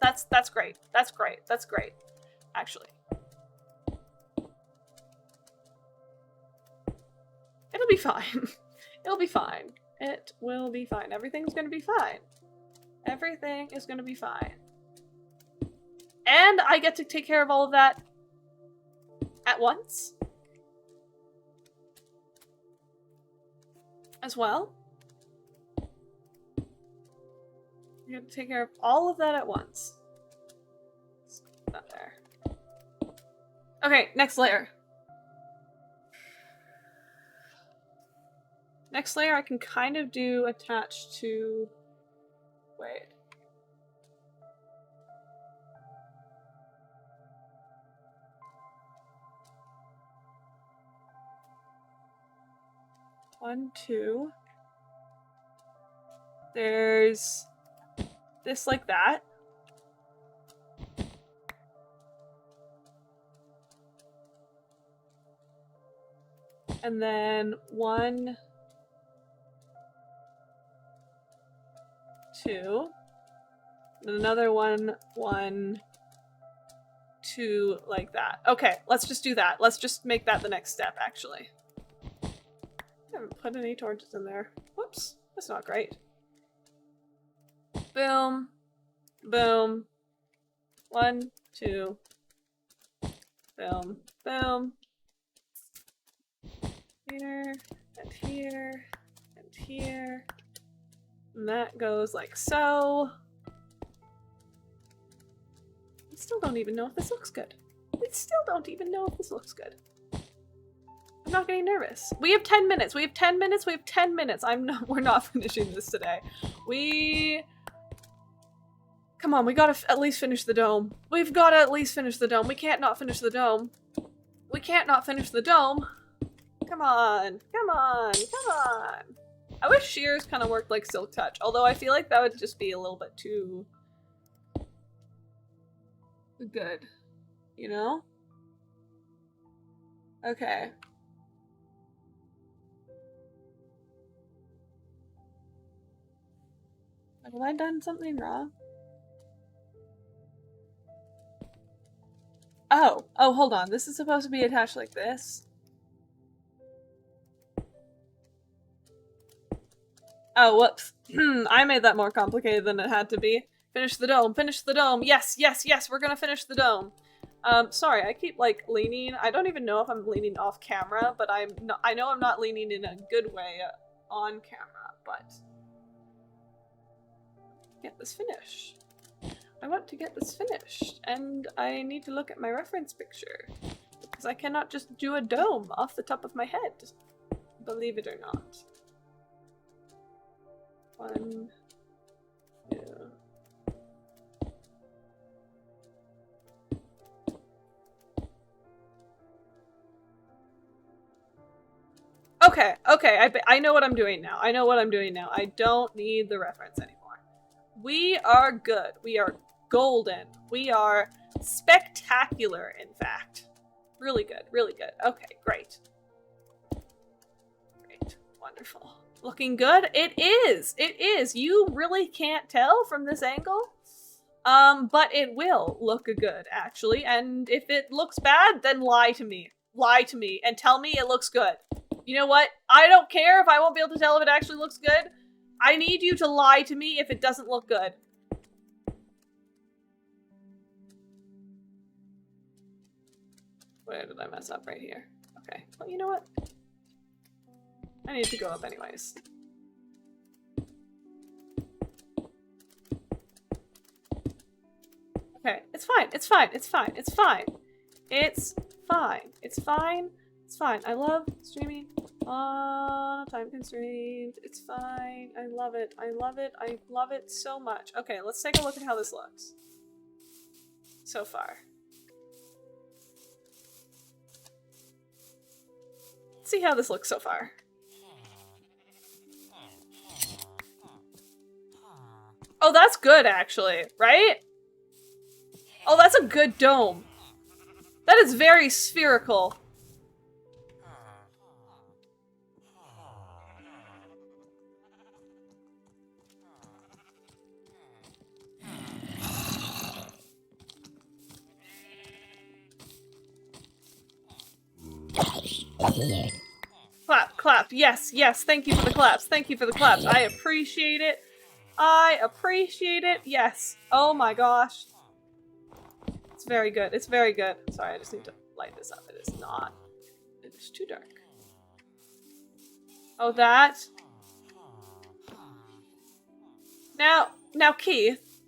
great. That's great. That's great. Actually. It'll be fine. It'll be fine. It will be fine. Everything's gonna be fine. Everything is gonna be fine. And I get to take care of all of that at once. As well. You have to take care of all of that at once. Not there. Okay, next layer. Next layer I can kind of do attached to... Wait. One, 2. There's this like that. And then 1, 2. And another 1, 1, 2 like that. Okay, let's just do that. Let's just make that the next step, actually. I haven't put any torches in there. Whoops, that's not great. Boom. Boom. 1, 2. Boom. Boom. Here, and here, and here. And that goes like so. We still don't even know if this looks good. We still don't even know if this looks good. I'm not getting nervous. We have 10 minutes. We have 10 minutes. We have 10 minutes. We're not finishing this today. Come on, we gotta at least finish the dome. We've gotta at least finish the dome. We can't not finish the dome. We can't not finish the dome. Come on. Come on. Come on. I wish shears kind of worked like Silk Touch, although I feel like that would just be a little bit too good, you know? Okay. Have I done something wrong? Oh, hold on. This is supposed to be attached like this. Oh, whoops. I made that more complicated than it had to be. Finish the dome, finish the dome. Yes, yes, yes, we're gonna finish the dome. Sorry, I keep, like, leaning. I don't even know if I'm leaning off camera, but I know I'm not leaning in a good way on camera, but... Get this finished. I want to get this finished, and I need to look at my reference picture, because I cannot just do a dome off the top of my head, believe it or not. 1, 2... Okay, I know what I'm doing now. I know what I'm doing now. I don't need the reference anymore. We are good. We are golden. We are spectacular, in fact. Really good, really good. Okay, great. Great, wonderful. Looking good? It is! It is! You really can't tell from this angle. But it will look good, actually. And if it looks bad, then lie to me. Lie to me and tell me it looks good. You know what? I don't care if I won't be able to tell if it actually looks good. I need you to lie to me if it doesn't look good. Where did I mess up? Right here. Okay. Well, you know what? I need to go up anyways. Okay. It's fine. It's fine. It's fine. It's fine. It's fine. It's fine. It's fine. I love streaming on a time constraint. It's fine. I love it. I love it. I love it so much. Okay, let's take a look at how this looks so far. Let's see how this looks so far. Oh, that's good, actually, right? Oh, that's a good dome. That is very spherical. Clap, clap. Yes, yes. Thank you for the claps. Thank you for the claps. I appreciate it. I appreciate it. Yes. Oh my gosh. It's very good. It's very good. Sorry, I just need to light this up. It is not. It is too dark. Oh, that. Now, Keith.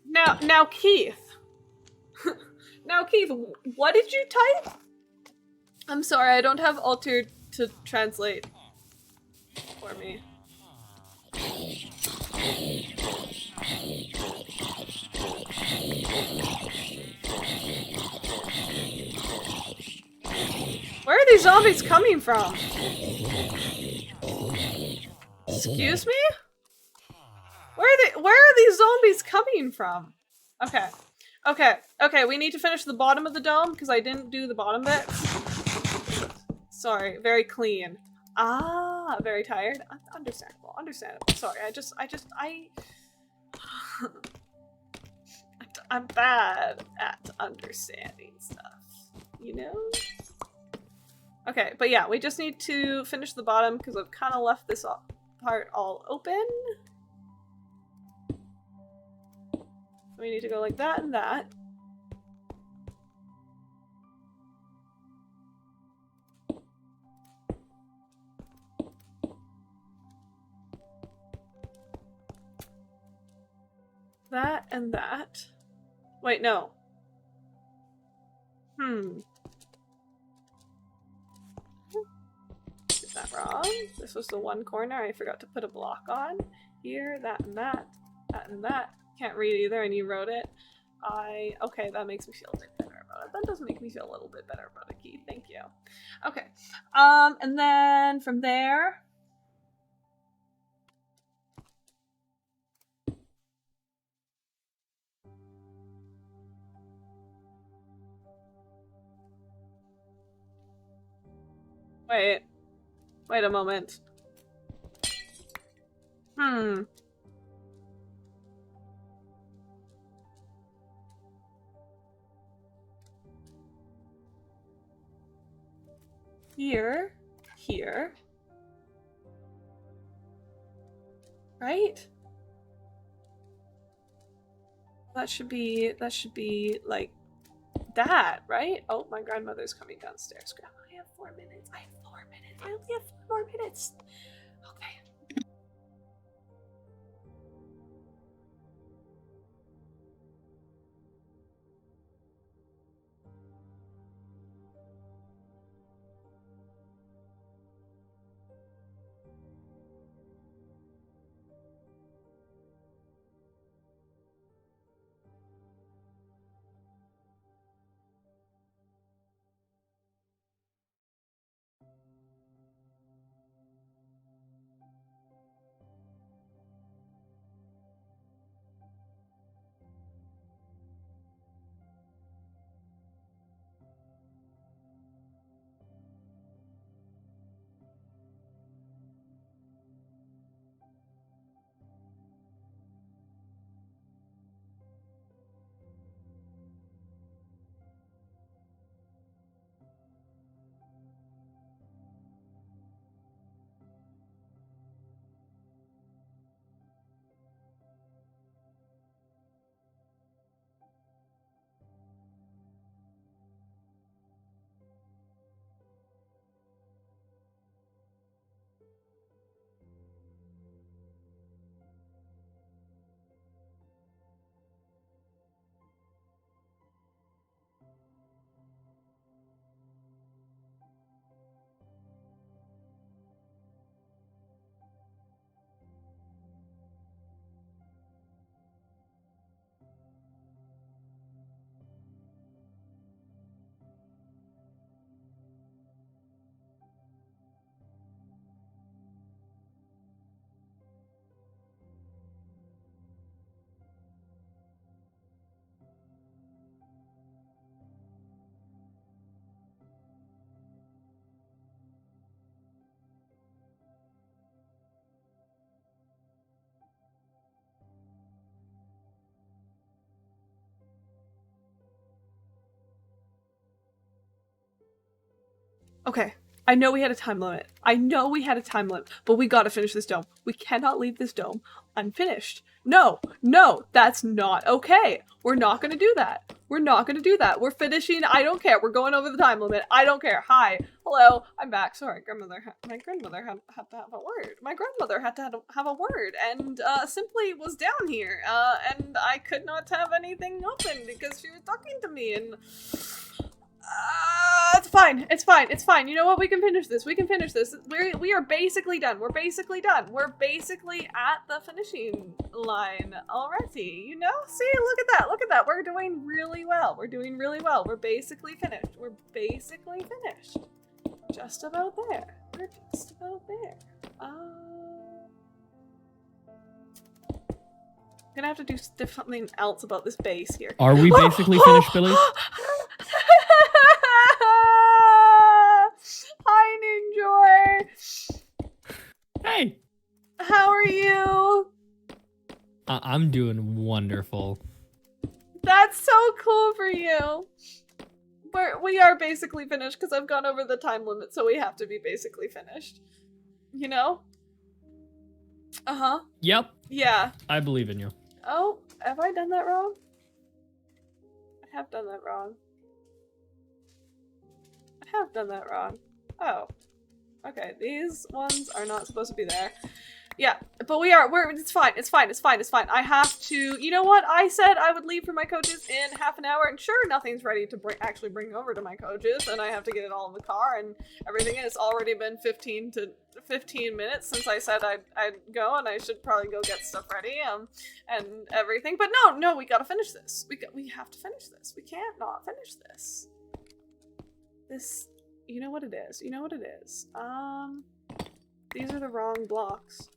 Now, Keith. Now, Keith, what did you type? I'm sorry, I don't have Altered to translate for me. Where are these zombies coming from? Excuse me? Where are these zombies coming from? Okay. Okay, we need to finish the bottom of the dome because I didn't do the bottom bits. Sorry, very clean. Ah, very tired. Understandable, understandable. Sorry, I'm bad at understanding stuff, you know? Okay, but yeah, we just need to finish the bottom because I've kind of left this part all open. We need to go like that and that. That and that. Wait, no. Did that wrong? This was the one corner I forgot to put a block on. Here, that and that. That and that. Can't read either and you wrote it. Okay, that makes me feel a bit better about it. That does make me feel a little bit better about it, Keith. Thank you. Okay. And then from there... Wait a moment. Here. Right? That should be like that, right? Oh, my grandmother's coming downstairs. Grandma, I have 4 minutes. I only have 4 more minutes. Okay. Okay. I know we had a time limit. But we gotta finish this dome. We cannot leave this dome unfinished. No, that's not okay. We're not gonna do that. We're finishing. I don't care. We're going over the time limit. I don't care. Hi. Hello. I'm back. Sorry, my grandmother had to have a word. My grandmother had to have a word and simply was down here. And I could not have anything open because she was talking to me and... It's fine. You know what? We can finish this. We are basically done. We're basically at the finishing line already. You know? See, look at that. We're doing really well. We're basically finished. Just about there. I'm gonna have to do something else about this base here. Are we basically finished, Billy? Hi, Ninjor. Hey. How are you? I'm doing wonderful. That's so cool for you. We are basically finished because I've gone over the time limit, so we have to be basically finished. You know? Uh-huh. Yep. Yeah. I believe in you. Oh, have I done that wrong? I have done that wrong. Oh. Okay, these ones are not supposed to be there. Yeah, but it's fine, it's fine, it's fine, it's fine. I have to, you know what? I said I would leave for my coaches in half an hour, and sure, nothing's ready to actually bring over to my coaches, and I have to get it all in the car and everything, and it's already been 15 minutes since I said I'd go, and I should probably go get stuff ready, and everything, but no, we gotta finish this. We have to finish this. We can't not finish this. This, you know what it is, these are the wrong blocks.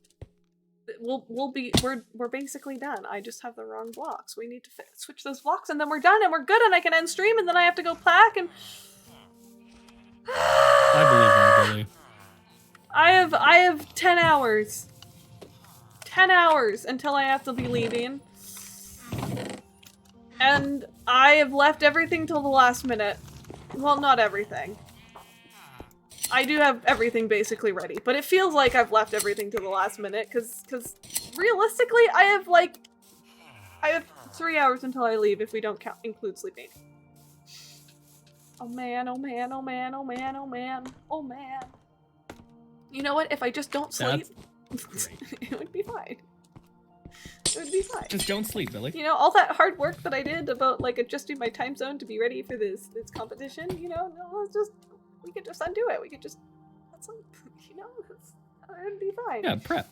We're basically done. I just have the wrong blocks. We need to switch those blocks and then we're done and we're good and I can end stream and then I have to go pack and... I believe in you, Billy. I have 10 hours. 10 hours until I have to be leaving. And I have left everything till the last minute. Well, not everything. I do have everything basically ready, but it feels like I've left everything to the last minute, because realistically, I have 3 hours until I leave if we don't include sleeping. Oh man, oh man, oh man, oh man, oh man, oh man. You know what? If I just don't sleep, it would be fine. It would be fine. Just don't sleep, Billy. You know, all that hard work that I did about, like, adjusting my time zone to be ready for this competition, you know, no, we could just undo it. We could just, you know, it would be fine. Yeah, prep,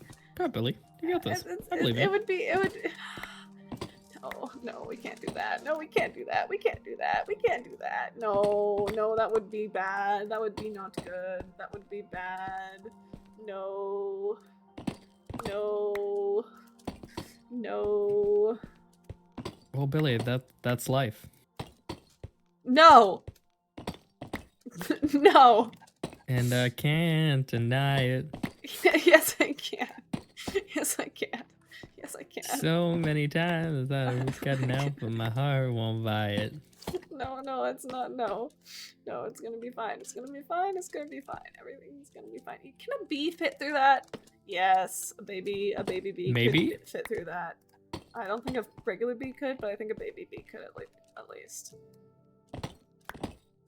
Billy. You got this. I believe it would be. No, we can't do that. No, we can't do that. We can't do that. We can't do that. No, that would be bad. That would be not good. That would be bad. No. Well, Billy, that's life. No. No. And I can't deny it. Yes, I can. Yes, I can. Yes, I can. So many times that I was cutting out, but my heart won't buy it. No, it's not. No, it's gonna be fine. It's gonna be fine. It's gonna be fine. Everything's gonna be fine. Can a bee fit through that? Yes, a baby bee Maybe could fit through that. I don't think a regular bee could, but I think a baby bee could at least.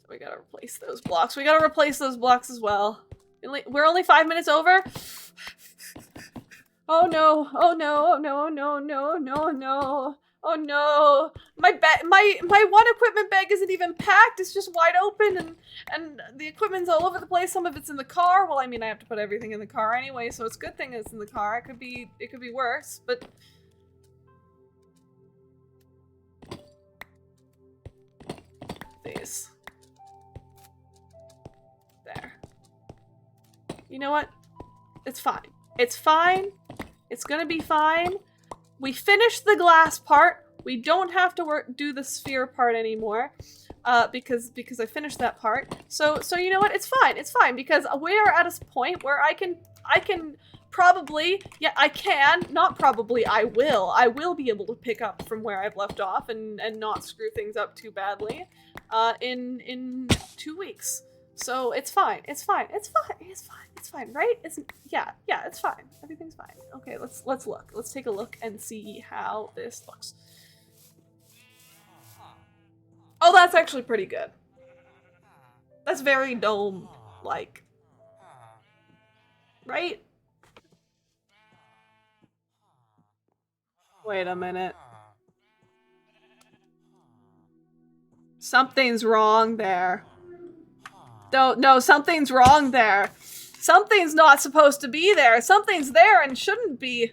We gotta replace those blocks. We gotta replace those blocks as well. We're only 5 minutes over. Oh no! Oh no! Oh no! No! No! No! No! Oh no! My one equipment bag isn't even packed. It's just wide open, and the equipment's all over the place. Some of it's in the car. Well, I mean, I have to put everything in the car anyway, so it's a good thing it's in the car. It could be worse, but. These. There. You know what? It's fine. It's fine. It's gonna be fine. We finished the glass part. We don't have to do the sphere part anymore, because I finished that part. So you know what? It's fine. It's fine because we are at a point where I can probably, yeah, I can, not probably, I will be able to pick up from where I've left off and not screw things up too badly, in 2 weeks. So it's fine. It's fine. It's fine. It's fine. It's fine, right? Yeah, it's fine. Everything's fine. Okay, let's look. Let's take a look and see how this looks. Oh, that's actually pretty good. That's very dome-like. Right? Wait a minute. Something's wrong there. No, something's wrong there. Something's not supposed to be there. Something's there and shouldn't be.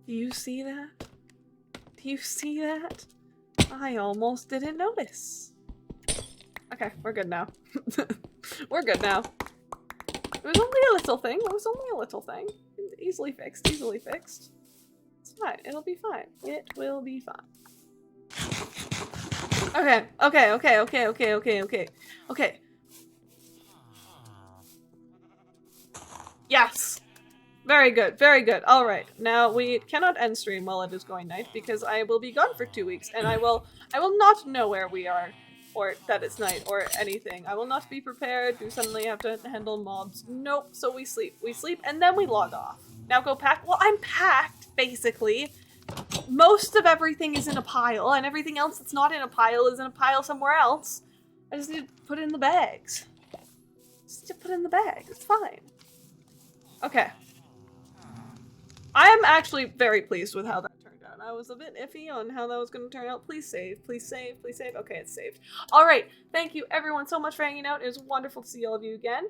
Do you see that? Do you see that? I almost didn't notice. Okay, we're good now. We're good now. It was only a little thing. It was only a little thing. Easily fixed. Easily fixed. It's fine. It'll be fine. It will be fine. Okay. Okay. Yes. Very good. Very good. All right. Now we cannot end stream while it is going night because I will be gone for 2 weeks and I will not know where we are or that it's night or anything. I will not be prepared. Do suddenly have to handle mobs. Nope. So we sleep. We sleep and then we log off. Now go pack. Well, I'm packed basically. most of everything is in a pile, and everything else that's not in a pile is in a pile somewhere else. I just need to put it in the bags. Just to put it in the bags. It's fine. Okay. I am actually very pleased with how that turned out. I was a bit iffy on how that was going to turn out. Please save. Please save. Please save. Okay, it's saved. All right. Thank you, everyone, so much for hanging out. It was wonderful to see all of you again.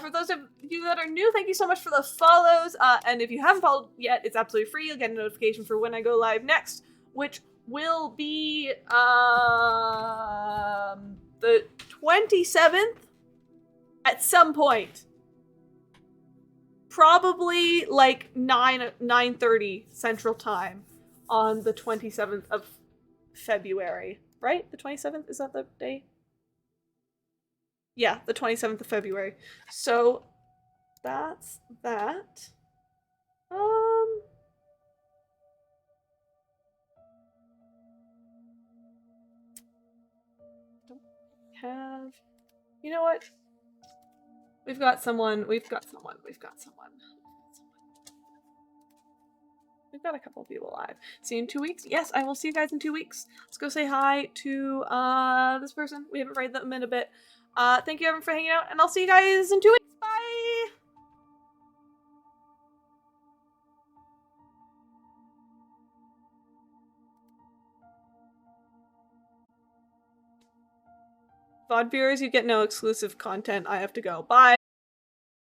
For those of you that are new, thank you so much for the follows. And if you haven't followed yet, it's absolutely free. You'll get a notification for when I go live next, which will be the 27th at some point. Probably like 9:30 Central Time on the 27th of February, right? The 27th, is that the day? Yeah, the 27th of February. So that's that. Don't have, you know what? We've got someone. We've got a couple of people live. See you in 2 weeks? Yes, I will see you guys in 2 weeks. Let's go say hi to this person. We haven't raided them in a bit. Thank you everyone for hanging out, and I'll see you guys in 2 weeks. Bye! VOD viewers, you get no exclusive content. I have to go. Bye!